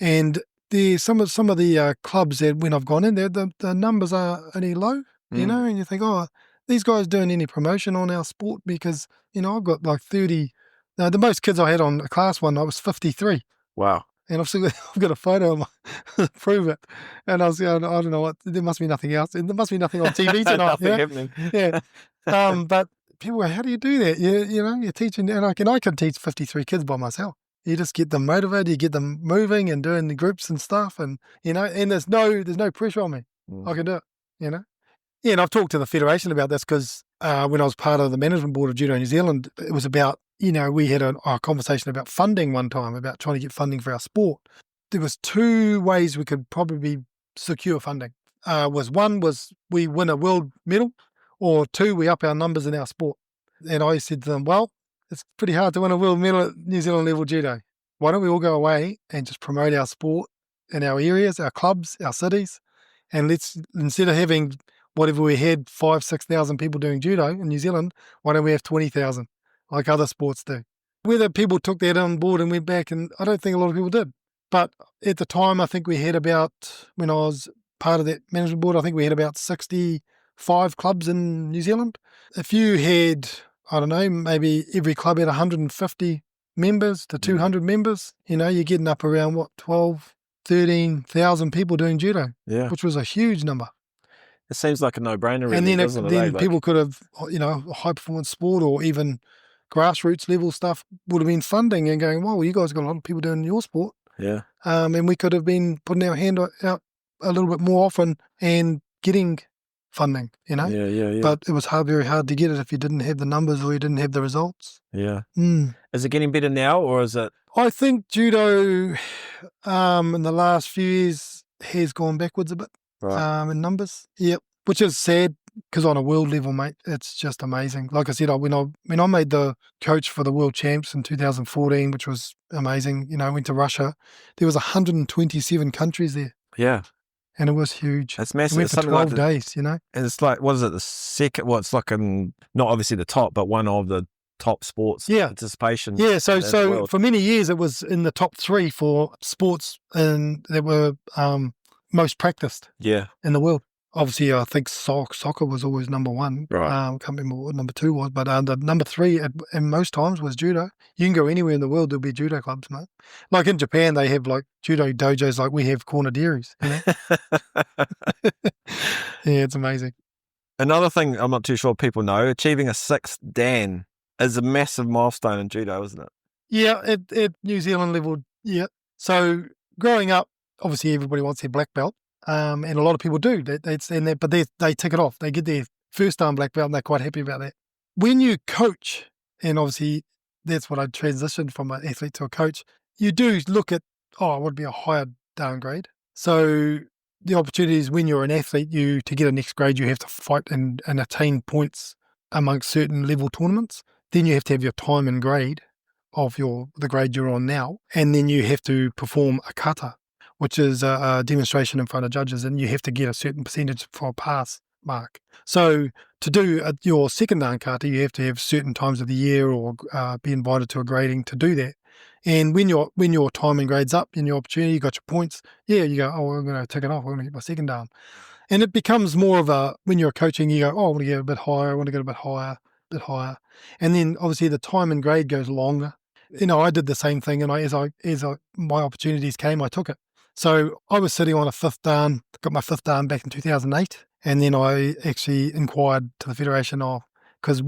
and there's some of the clubs that when I've gone in there, the numbers are only low, and you think, oh, these guys doing any promotion on our sport because I've got like 30. The most kids I had on a class one night was 53. Wow. And I've got a photo of my prove it. And I was I don't know what, there must be nothing else. There must be nothing on TV tonight. Nothing happening. Yeah. But people go, how do you do that? You're teaching, and I can teach 53 kids by myself. You just get them motivated, you get them moving and doing the groups and stuff, and and there's no pressure on me. I can do it. Yeah, and I've talked to the Federation about this because when I was part of the management board of Judo New Zealand, it was about, we had a conversation about funding one time, about trying to get funding for our sport. There was 2 ways we could probably secure funding. One was we win a world medal, or 2, we up our numbers in our sport. And I said to them, well, it's pretty hard to win a world medal at New Zealand level judo. Why don't we all go away and just promote our sport in our areas, our clubs, our cities, and let's, instead of having whatever we had 5,000-6,000 people doing judo in New Zealand, why don't we have 20,000 like other sports do? Whether people took that on board and went back, and I don't think a lot of people did. But at the time, I think we had about, when I was part of that management board, I think we had about 65 clubs in New Zealand. If you had, I don't know, maybe every club had 150 members to 200 members, you're getting up around, 13,000 people doing judo, which was a huge number. It seems like a no-brainer, really, and then doesn't it? Then people could have, high-performance sport or even grassroots level stuff would have been funding and going, well, you guys got a lot of people doing your sport. Yeah. And we could have been putting our hand out a little bit more often and getting funding, Yeah. But it was very hard to get it if you didn't have the numbers or you didn't have the results. Yeah. Is it getting better now, or is it? I think judo in the last few years has gone backwards a bit. Right. In numbers, which is sad because on a world level, mate, it's just amazing. Like I said, when I made the coach for the world champs in 2014, which was amazing. I went to Russia. There was 127 countries there. Yeah, and it was huge. That's massive. We went for 12 days. And it's like, what is it? The second? Well, it's like not obviously the top, but one of the top sports participation. Yeah, so for many years it was in the top 3 for sports and that were most practiced in the world. Obviously, I think soccer was always number 1. Right. Can't remember what number 2 was, but the number 3 in most times was judo. You can go anywhere in the world, there'll be judo clubs, mate. Like in Japan, they have like judo dojos like we have corner dairies. Yeah, it's amazing. Another thing I'm not too sure people know, achieving a 6th Dan is a massive milestone in judo, isn't it? Yeah, at New Zealand level, yeah. So growing up, obviously everybody wants their black belt, and a lot of people do. But they tick it off. They get their first time black belt, and they're quite happy about that. When you coach, and obviously that's what I transitioned from an athlete to a coach, you do look at, it would be a higher downgrade. So the opportunities when you're an athlete, to get a next grade, you have to fight and attain points amongst certain level tournaments. Then you have to have your time and grade of the grade you're on now, and then you have to perform a kata, which is a demonstration in front of judges, and you have to get a certain percentage for a pass mark. So to do your second dan kata, you have to have certain times of the year or be invited to a grading to do that. And when your time and grade's up and your opportunity, you got your points, you go, I'm going to tick it off, I'm going to get my second dan. And it becomes more of when you're coaching, you go, I want to get a bit higher, I want to get a bit higher. And then obviously the time and grade goes longer. I did the same thing, and as my opportunities came, I took it. So I was sitting on a fifth dan, got my fifth dan back in 2008, and then I actually inquired to the Federation because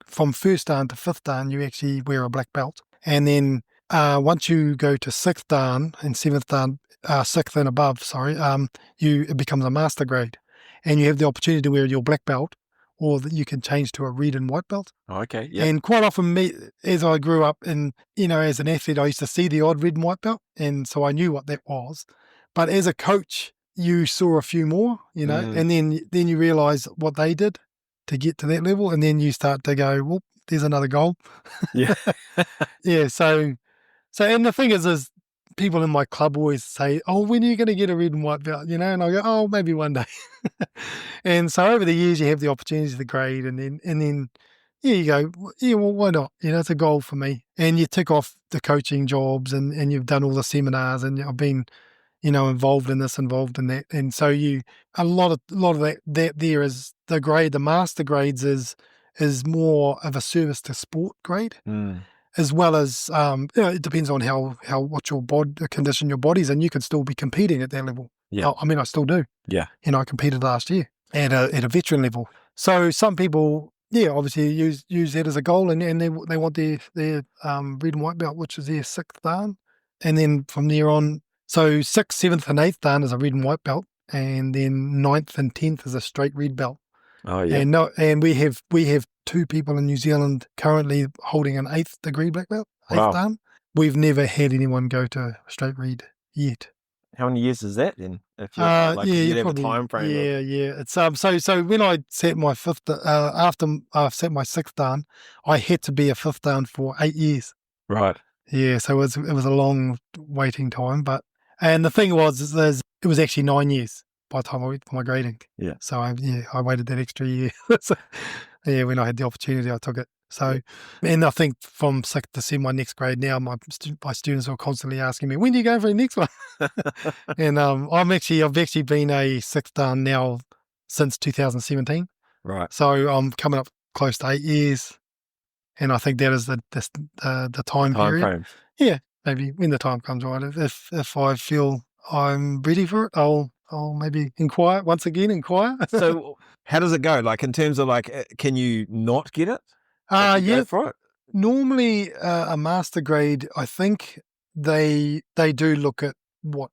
from first dan to fifth dan, you actually wear a black belt. And then once you go to sixth dan and seventh dan, sixth and above, it becomes a master grade, and you have the opportunity to wear your black belt, or that you can change to a red and white belt. Oh, okay, yeah. And quite often, as I grew up and, as an athlete, I used to see the odd red and white belt, and so I knew what that was. But as a coach, you saw a few more, and then you realise what they did to get to that level, and then you start to go, well, there's another goal. Yeah. Yeah, so and the thing is people in my club always say, when are you going to get a red and white belt, and I go, maybe one day. And so over the years, you have the opportunities to grade, and then you go, well, why not? It's a goal for me. And you tick off the coaching jobs, and you've done all the seminars, and I've been, involved in this, involved in that. And so a lot of that there is the grade, the master grades is more of a service to sport grade. As well as it depends on what your condition your body's in. You can still be competing at that level. Yeah, I still do. Yeah, I competed last year at a veteran level. So some people, obviously use that as a goal, and they want their red and white belt, which is their sixth dan, and then from there on, so sixth, seventh, and eighth dan is a red and white belt, and then ninth and 10th is a straight red belt. Oh yeah, and we have 2 people in New Zealand currently holding an 8th degree black belt, 8th dan. We've never had anyone go to straight red yet. How many years is that then? If you're you have a time frame. Yeah. It's so when I set my fifth, after I set my sixth dan, I had to be a fifth dan for 8 years. Right. Yeah, so it was a long waiting time, and the thing was it was actually 9 years by the time I went for my grading. Yeah. So I waited that extra year. So, when I had the opportunity, I took it. So, and I think from sixth to see my next grade now, my students are constantly asking me, when do you go for the next one? And I've actually been a sixth dan now since 2017. Right. So I'm coming up close to 8 years, and I think that is the time period. Frame. Yeah, maybe when the time comes, right. If I feel I'm ready for it, I'll maybe inquire. So how does it go? Like in terms of can you not get it? Yeah. For it? Normally a master grade, I think they do look at what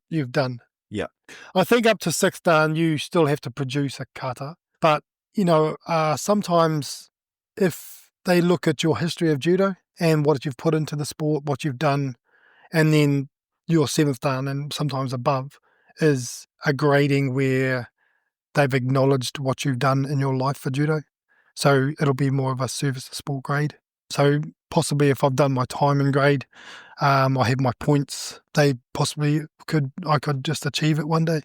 you've done. Yeah. I think up to sixth dan, you still have to produce a kata. But, sometimes if they look at your history of judo and what you've put into the sport, what you've done, and then your seventh dan and sometimes above is a grading where they've acknowledged what you've done in your life for judo. So it'll be more of a service to sport grade. So possibly if I've done my time and grade, I have my points, I could just achieve it one day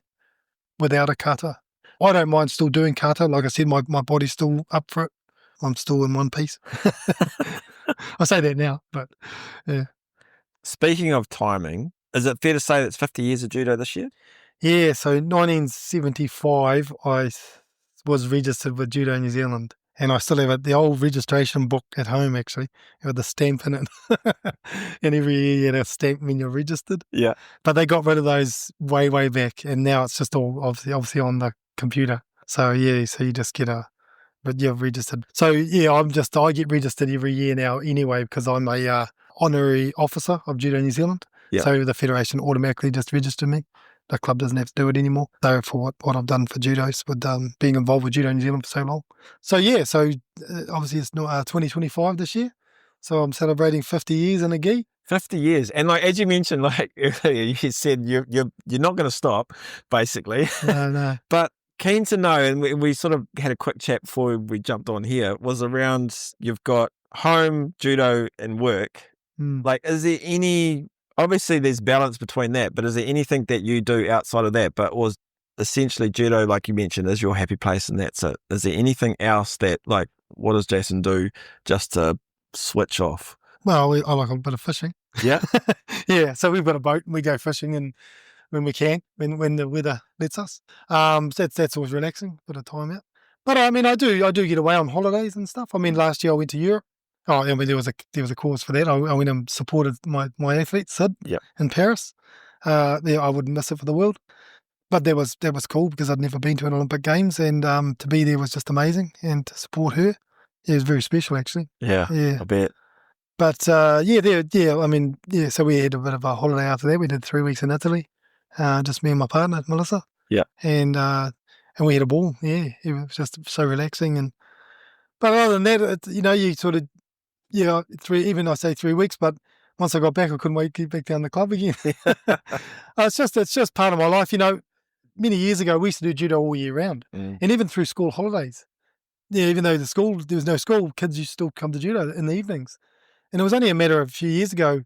without a kata. I don't mind still doing kata. Like I said, my body's still up for it. I'm still in one piece. I say that now, but yeah. Speaking of timing, is it fair to say that's 50 years of judo this year? Yeah, so 1975, I was registered with Judo New Zealand, and I still have the old registration book at home, actually, with the stamp in it. And every year you had a stamp when you're registered. Yeah. But they got rid of those way, way back, and now it's just all obviously on the computer. So, yeah, so you just get a but you've registered. So yeah, I get registered every year now anyway because I'm a honorary officer of Judo New Zealand. Yeah. So the federation automatically just registered me. The club doesn't have to do it anymore. So for what I've done for judos, with being involved with Judo New Zealand for so long. So yeah, obviously it's 2025 this year. So I'm celebrating 50 years in a gi. 50 years. And like, as you mentioned, like earlier, you said you're not going to stop, basically. No. But keen to know, and we sort of had a quick chat before we jumped on here, was around you've got home, judo, and work. Like, is there any, obviously there's balance between that, but is there anything that you do outside of that? But was essentially judo, like you mentioned, is your happy place and that's it. Is there anything else that, like, what does Jason do just to switch off? Well, I like a bit of fishing. Yeah. Yeah. So we've got a boat and we go fishing and when we can, when the weather lets us. So that's always relaxing, bit of time out. But I mean, I do get away on holidays and stuff. I mean, last year I went to Europe. Oh, I mean, there was a cause for that. I went and supported my athlete Sid in Paris. There, I wouldn't miss it for the world. But that was cool because I'd never been to an Olympic Games, and to be there was just amazing. And to support her, it was very special actually. Yeah, I bet. But I mean, so we had a bit of a holiday after that. We did 3 weeks in Italy, just me and my partner Melissa. Yeah, and we had a ball. Yeah, it was just so relaxing. But other than that, you sort of I say 3 weeks, but once I got back, I couldn't wait to get back down the club again. It's just part of my life. Many years ago, we used to do judo all year round, and even through school holidays. Yeah, even though there was no school, kids used to still come to judo in the evenings. And it was only a matter of a few years ago,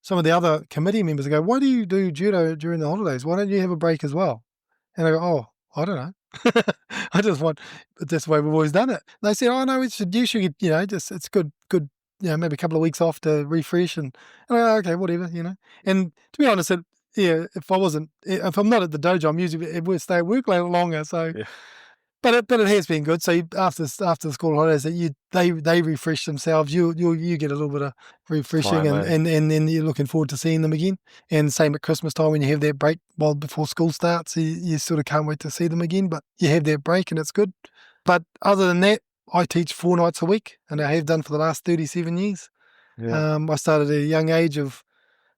some of the other committee members go, "Why do you do judo during the holidays? Why don't you have a break as well?" And I go, "Oh, I don't know. I just want, but that's the way we've always done it." And they said, "Oh no, you should it's good, maybe a couple of weeks off to refresh." And I go, "Okay, whatever, And to be honest, if I'm not at the dojo, I'm usually we'll stay at work a little longer. So. Yeah. But it has been good. So after the school holidays, they refresh themselves. You get a little bit of refreshing, and then you're looking forward to seeing them again. And same at Christmas time when you have that break before school starts, you sort of can't wait to see them again. But you have that break and it's good. But other than that, I teach 4 nights a week, and I have done for the last 37 years. Yeah. I started at a young age of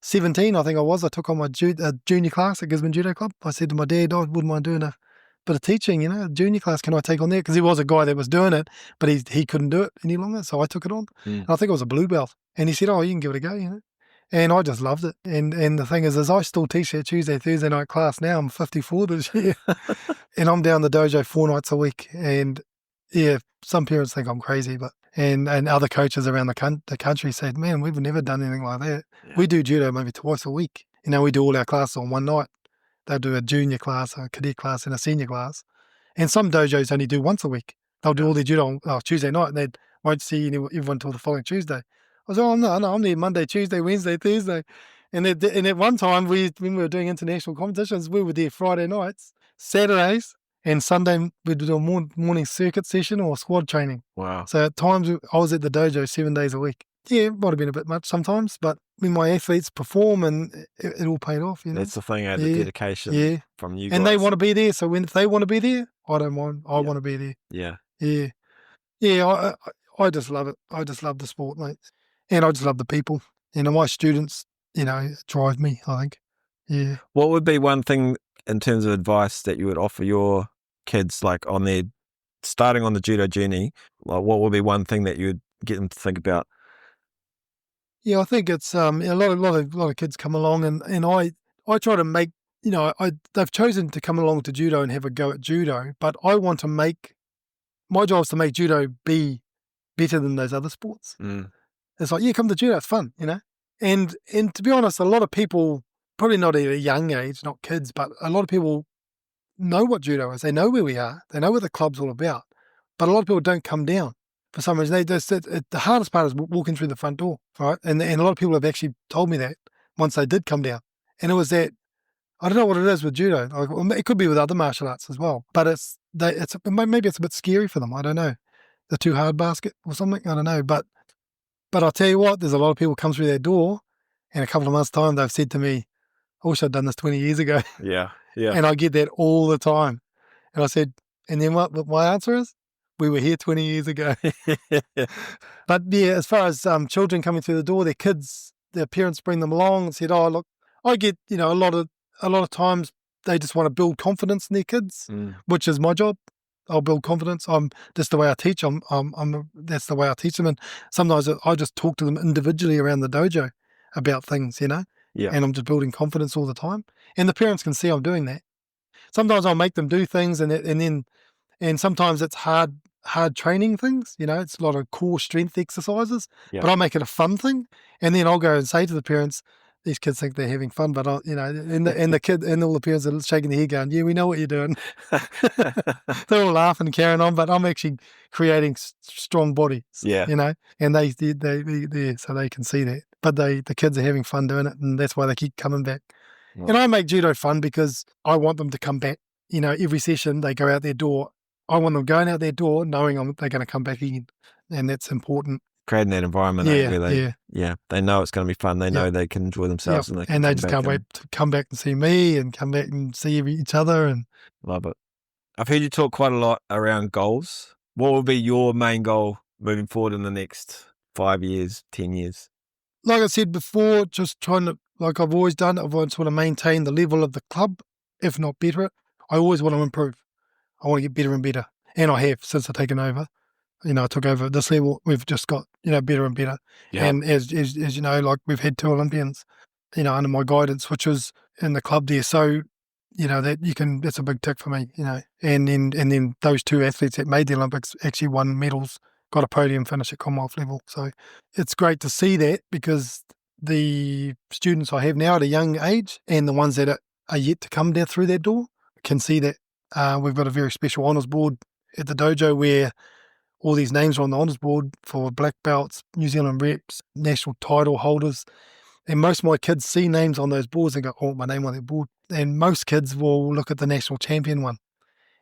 17, I think I was. I took on my junior class at Gisborne Judo Club. I said to my dad, "I wouldn't mind doing a bit of teaching, a junior class, can I take on there?" Because he was a guy that was doing it, but he couldn't do it any longer, so I took it on. And I think it was a blue belt. And he said, "Oh, you can give it a go, And I just loved it. And the thing is I still teach that Tuesday, Thursday night class now. I'm 54 this year. And I'm down the dojo 4 nights a week. And yeah, some parents think I'm crazy, but and other coaches around the country said, "Man, we've never done anything like that." Yeah. We do judo maybe twice a week. We do all our classes on one night. They'll do a junior class, a cadet class, and a senior class. And some dojos only do once a week. They'll do all their judo on Tuesday night, and they won't see everyone until the following Tuesday. I was like, "Oh, no, I'm there Monday, Tuesday, Wednesday, Thursday." And at one time, when we were doing international competitions, we were there Friday nights, Saturdays, and Sunday we'd do a morning circuit session or squad training. Wow. So at times, I was at the dojo 7 days a week. Yeah, it might have been a bit much sometimes, but when my athletes perform and it all paid off, That's the thing, the dedication from you guys. And they want to be there, so if they want to be there, I don't mind. I want to be there. Yeah. Yeah. Yeah, I just love it. I just love the sport, mate. And I just love the people. My students, drive me, I think. Yeah. What would be one thing in terms of advice that you would offer your kids, like on their starting on the judo journey? Like, what would be one thing that you would get them to think about? Yeah, I think it's a lot of kids come along, and I try to make they've chosen to come along to judo and have a go at judo, but I want to my job is to make judo be better than those other sports. It's like, come to judo, it's fun, And to be honest, a lot of people, probably not at a young age, not kids, but a lot of people know what judo is. They know where we are. They know what the club's all about. But a lot of people don't come down. For some reason, the hardest part is walking through the front door, right? And a lot of people have actually told me that once they did come down. And it was that, I don't know what it is with judo. It could be with other martial arts as well. But maybe it's a bit scary for them. I don't know. The too hard basket or something. I don't know. But I'll tell you what, there's a lot of people come through their door, and a couple of months' time, they've said to me, "I wish I'd done this 20 years ago." Yeah. And I get that all the time. And I said, and then what my answer is? we were here 20 years ago. But yeah, as far as children coming through the door, their kids, their parents bring them along and said, oh, look, I get, a lot of times they just want to build confidence in their kids, which is my job. I'll build confidence. That's the way I teach. That's the way I teach them. And sometimes I just talk to them individually around the dojo about things, and I'm just building confidence all the time. And the parents can see I'm doing that. Sometimes I'll make them do things, and sometimes it's hard training things. It's a lot of core strength exercises, but I'll make it a fun thing. And then I'll go and say to the parents, these kids think they're having fun, but and the kid and all the parents are shaking their head going, yeah, we know what you're doing. They're all laughing and carrying on, but I'm actually creating strong bodies, and they so they can see that. But the kids are having fun doing it, and that's why they keep coming back. Right. And I make judo fun because I want them to come back. Every session they go out their door. I want them going out their door knowing they're going to come back again, and that's important. Creating that environment, they know it's going to be fun. They know they can enjoy themselves, and they just can't wait to come back and see me and come back and see each other. And love it. I've heard you talk quite a lot around goals. What will be your main goal moving forward in the next 5 years, 10 years? Like I said before, just trying to, like I've always done, I've always want to maintain the level of the club, if not better it. I always want to improve. I want to get better and better, and I have since I've taken over. I took over this level. We've just got better and better. Yeah. And as you know, like we've had 2 Olympians, under my guidance, which was in the club there. So that's a big tick for me. And then those 2 athletes that made the Olympics actually won medals, got a podium finish at Commonwealth level. So it's great to see that, because the students I have now at a young age and the ones that are yet to come down through that door can see that. We've got a very special honours board at the dojo where all these names are on the honours board for black belts, New Zealand reps, national title holders. And most of my kids see names on those boards and go, oh, my name on that board. And most kids will look at the national champion one,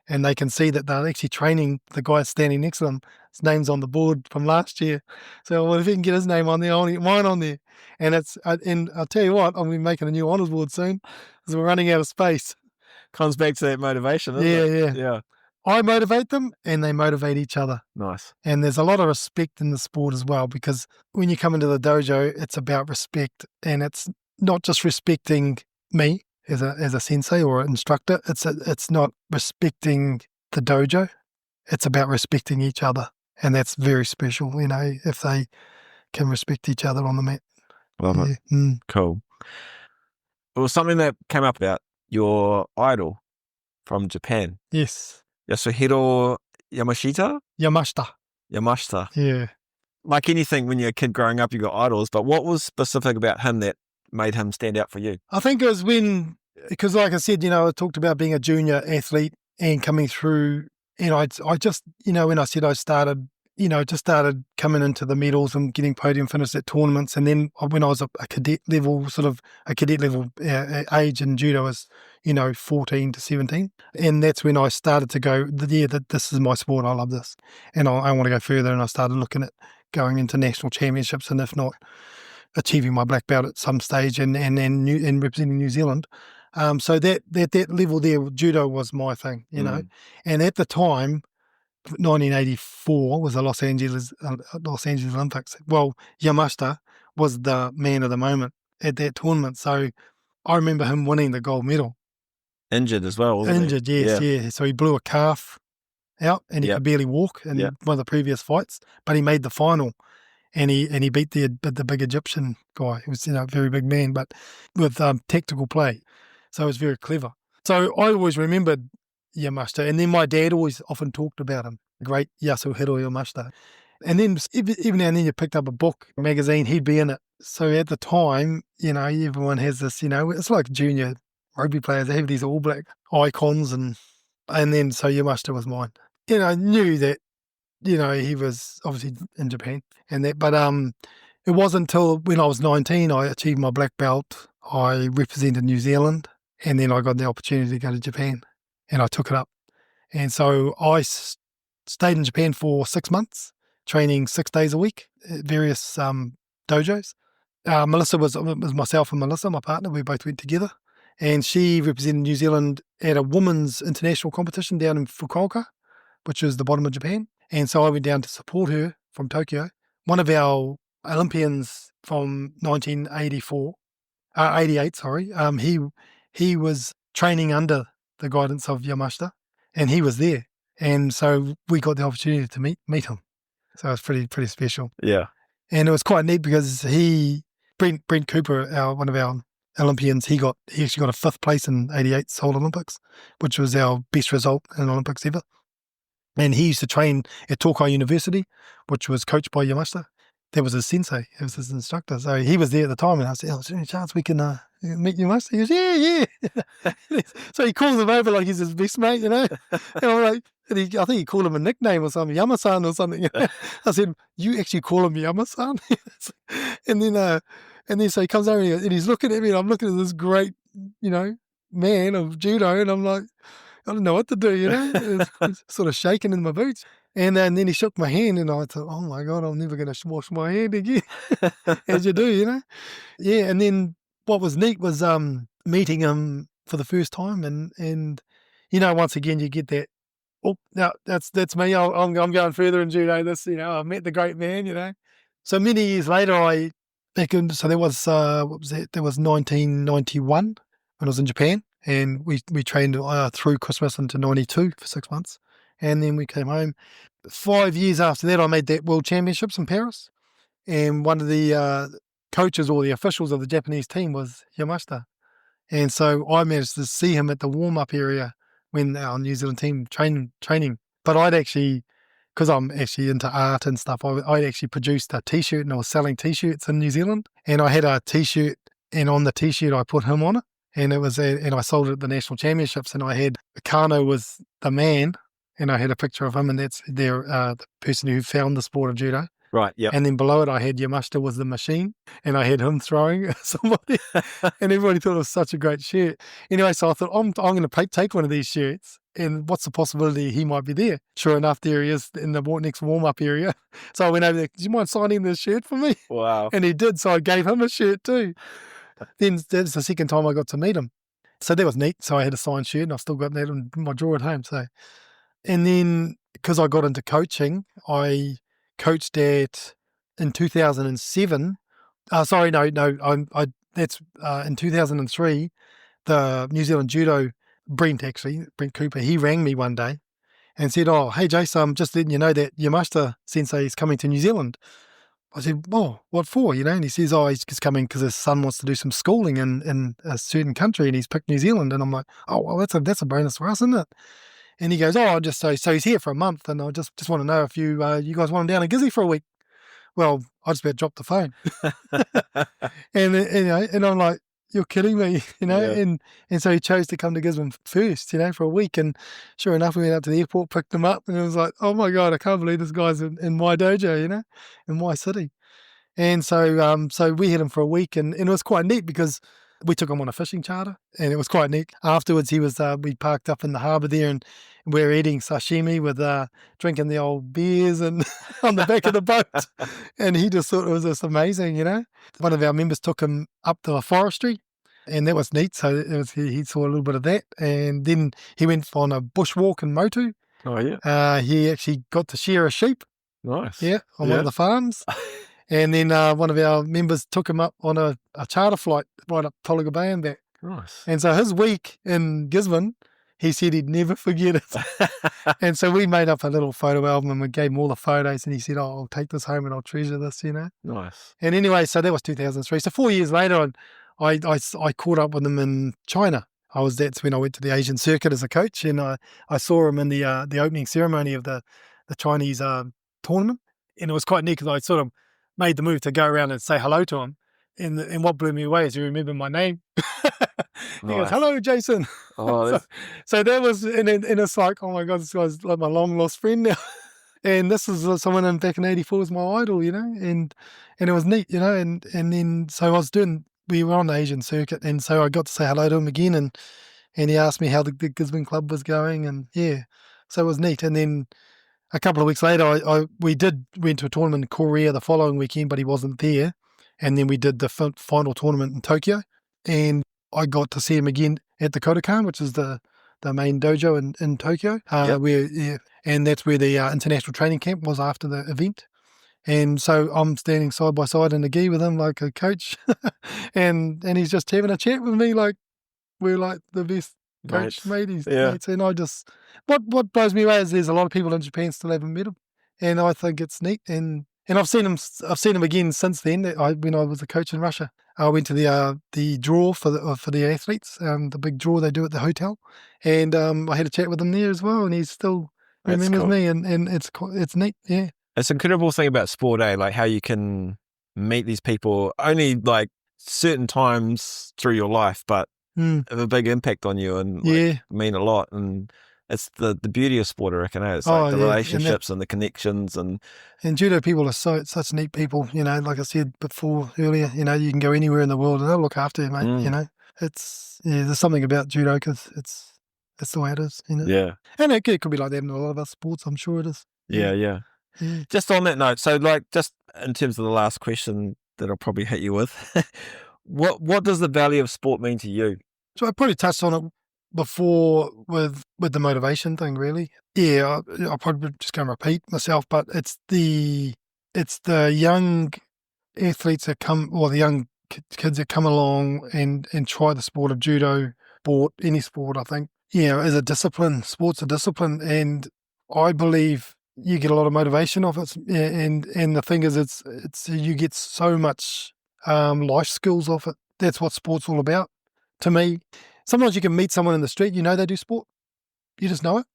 and they can see that they're actually training the guy standing next to them. His name's on the board from last year. So, well, if he can get his name on there, I'll get mine on there. And and I'll tell you what, I'm going to be making a new honours board soon, because we're running out of space. Comes back to that motivation, isn't it? Yeah. I motivate them and they motivate each other. Nice. And there's a lot of respect in the sport as well, because when you come into the dojo, it's about respect, and it's not just respecting me as a sensei or an instructor. It's not respecting the dojo. It's about respecting each other. And that's very special, if they can respect each other on the mat. Love it. Cool. It was something that came up about your idol from Japan. Yes. Yasuhiro Yamashita? Yamashita. Yeah. Like anything, when you're a kid growing up, you got idols, but what was specific about him that made him stand out for you? I think it was because like I said, I talked about being a junior athlete and coming through, and I just, when I said I started, just started coming into the medals and getting podium finishes at tournaments. And then when I was a cadet level age in judo was, 14 to 17. And that's when I started to go, that this is my sport. I love this. And I want to go further. And I started looking at going into national championships, and if not, achieving my black belt at some stage and representing New Zealand. So that level there, judo was my thing, And at the time, 1984 was the Los Angeles Olympics. Well, Yamashita was the man of the moment at that tournament. So I remember him winning the gold medal. Injured as well, wasn't he? Injured, yes, yeah. So he blew a calf out and he could barely walk in one of the previous fights, but he made the final. And he beat the big Egyptian guy. He was a very big man, but with tactical play. So it was very clever. So I always remembered Yamashita. And then my dad always often talked about him, the great Yasuhiro Yamashita. And then even now and then you picked up a book, a magazine, he'd be in it. So at the time, everyone has this, it's like junior rugby players. They have these all black icons and then so Yamashita was mine. I knew that, he was obviously in Japan and that, but it wasn't until when I was 19, I achieved my black belt. I represented New Zealand, and then I got the opportunity to go to Japan, and I took it up. And so I stayed in Japan for 6 months, training 6 days a week at various dojos. Melissa was myself and Melissa, my partner. We both went together, and she represented New Zealand at a women's international competition down in Fukuoka, which is the bottom of Japan. And so I went down to support her from Tokyo. One of our Olympians from 1984, 88, sorry, he was training under the guidance of Yamashita, and he was there. And so we got the opportunity to meet him. So it was pretty special. Yeah. And it was quite neat because Brent Cooper, one of our Olympians, he actually got a 5th place in 88 Seoul Olympics, which was our best result in Olympics ever. And he used to train at Tokai University, which was coached by Yamashita. That was his sensei, he was his instructor. So he was there at the time, and I said, is there any chance we can meet Yamashita? He goes, yeah. So he calls him over like he's his best mate, And I'm like, I think he called him a nickname or something, Yama-san or something. I said, you actually call him Yama-san? and then so he comes over and he's looking at me, and I'm looking at this great, man of judo, and I'm like, I don't know what to do, It's sort of shaking in my boots. And then he shook my hand, and I thought, oh my God, I'm never going to wash my hand again, as you do, Yeah, and then what was neat was meeting him for the first time, and once again you get that, oh, no, that's me. I'm going further in judo. I met the great man. So many years later, so there was what was that? There was 1991 when I was in Japan, and we trained through Christmas into 92 for 6 months, and then we came home. 5 years after that, I made that World Championships in Paris, and one of the coaches or the officials of the Japanese team was Yamashita, and so I managed to see him at the warm-up area when our New Zealand team training. But I'd actually, because I'm actually into art and stuff, I'd actually produced a T-shirt, and I was selling T-shirts in New Zealand. And I had a T-shirt, and on the T-shirt I put him on it, and and I sold it at the National Championships. And I had Kano was the man, and I had a picture of him, and that's the person who found the sport of judo. Right, yeah. And then below it, I had Yamashita was the machine, and I had him throwing somebody, and everybody thought it was such a great shirt. Anyway, so I thought, I'm going to take one of these shirts, and what's the possibility he might be there? Sure enough, there he is in the next warm-up area. So I went over there, do you mind signing this shirt for me? Wow. And he did, so I gave him a shirt too. Then that's the second time I got to meet him. So that was neat. So I had a signed shirt, and I've still got that in my drawer at home. So, and then because I got into coaching, I coached in 2007. That's in 2003. The New Zealand Judo, Brent Cooper, he rang me one day and said, "Oh, hey Jason, I'm just letting you know that Yamashita Sensei is coming to New Zealand." I said, "Oh, what for?" And he says, "Oh, he's just coming because his son wants to do some schooling in a certain country, and he's picked New Zealand." And I'm like, "Oh, well, that's a bonus for us, isn't it?" And he goes, "Oh, so he's here for a month, and I just want to know if you guys want him down in Gizzy for a week." Well, I just about dropped the phone, and I'm like, "You're kidding me," Yeah. And so he chose to come to Gisborne first, for a week, and sure enough, we went up to the airport, picked him up, and it was like, "Oh my God, I can't believe this guy's in my dojo, in my city." And so we had him for a week, and it was quite neat because we took him on a fishing charter, and it was quite neat. Afterwards, we parked up in the harbour there, and we were eating sashimi with drinking the old beers and on the back of the boat. And he just thought it was just amazing, One of our members took him up to a forestry, and that was neat. So he saw a little bit of that, and then he went on a bushwalk in Motu. Oh yeah. He actually got to shear a sheep. Nice. Yeah, on one of the farms. And then one of our members took him up on a charter flight right up Tolaga Bay and back. Nice. And so his week in Gisborne, he said he'd never forget it. And so we made up a little photo album, and we gave him all the photos, and he said, "Oh, I'll take this home and I'll treasure this," Nice. And anyway, so that was 2003. So 4 years later, I caught up with him in China. That's when I went to the Asian circuit as a coach, and I saw him in the opening ceremony of the Chinese tournament. And it was quite neat because I sort of made the move to go around and say hello to him. And what blew me away is he remembered my name. He goes, "Hello, Jason." Oh, so that was, and it's like, oh my God, this guy's like my long lost friend now. And this is someone back in '84 was my idol, and it was neat, and then so we were on the Asian circuit, and so I got to say hello to him again, and he asked me how the Gisborne club was going, and so it was neat. And then a couple of weeks later, we went to a tournament in Korea the following weekend, but he wasn't there. And then we did the final tournament in Tokyo, and I got to see him again at the Kodokan, which is the the main dojo in Tokyo, and that's where the international training camp was after the event. And so I'm standing side by side in the gi with him like a coach, and he's just having a chat with me like we're like the best coach mates. And I just what blows me away is there's a lot of people in Japan still haven't met him, and I think it's neat. And I've seen him again since then. When I was a coach in Russia, I went to the draw for the athletes, the big draw they do at the hotel, and I had a chat with him there as well, and he still remembers me, and it's neat. Yeah. It's an incredible thing about sport, like how you can meet these people only like certain times through your life, but have a big impact on you and mean a lot. And it's the beauty of sport, I reckon. It's like the relationships and the connections. And judo people are such neat people, like I said earlier, you can go anywhere in the world and they'll look after you, mate, It's, there's something about judo because it's the way it is, Yeah. And it could be like that in a lot of other sports, I'm sure it is. Yeah. Just on that note, so like just in terms of the last question that I'll probably hit you with, what does the value of sport mean to you? So I probably touched on it before with the motivation thing, really. Yeah, I'll probably just going to repeat myself, but it's the young athletes that come, or the young kids that come along and try the sport of judo, sport, any sport, I think, as a discipline. Sport's a discipline, and I believe you get a lot of motivation off it, and the thing is, it's you get so much life skills off it. That's what sport's all about, to me. Sometimes you can meet someone in the street, they do sport, you just know it,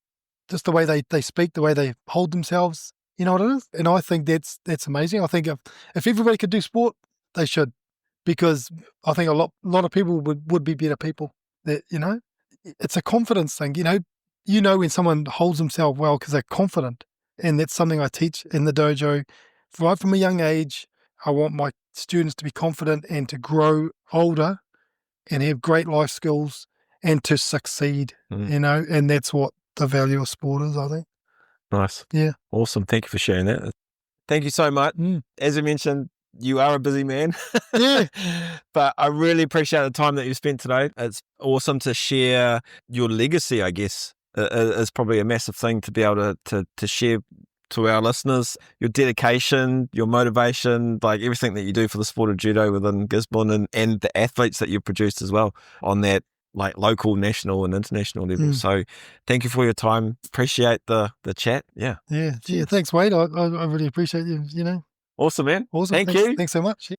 just the way they speak, the way they hold themselves, you know what it is. And I think that's amazing. I think if everybody could do sport, they should, because I think a lot of people would be better people. That it's a confidence thing. When someone holds themselves well because they're confident. And that's something I teach in the dojo right from a young age. I want my students to be confident and to grow older and have great life skills and to succeed, and that's what the value of sport is, I think. Nice. Yeah. Awesome. Thank you for sharing that. Thank you so much. As I mentioned, you are a busy man. Yeah. But I really appreciate the time that you spent today. It's awesome to share your legacy, I guess. Is probably a massive thing to be able to share to our listeners. Your dedication, your motivation, like everything that you do for the sport of judo within Gisborne, and the athletes that you've produced as well on that like local, national and international level. So thank you for your time. Appreciate the chat. Yeah. Thanks, Wade. I really appreciate you. Awesome, man. Awesome. Thank you. Thanks so much.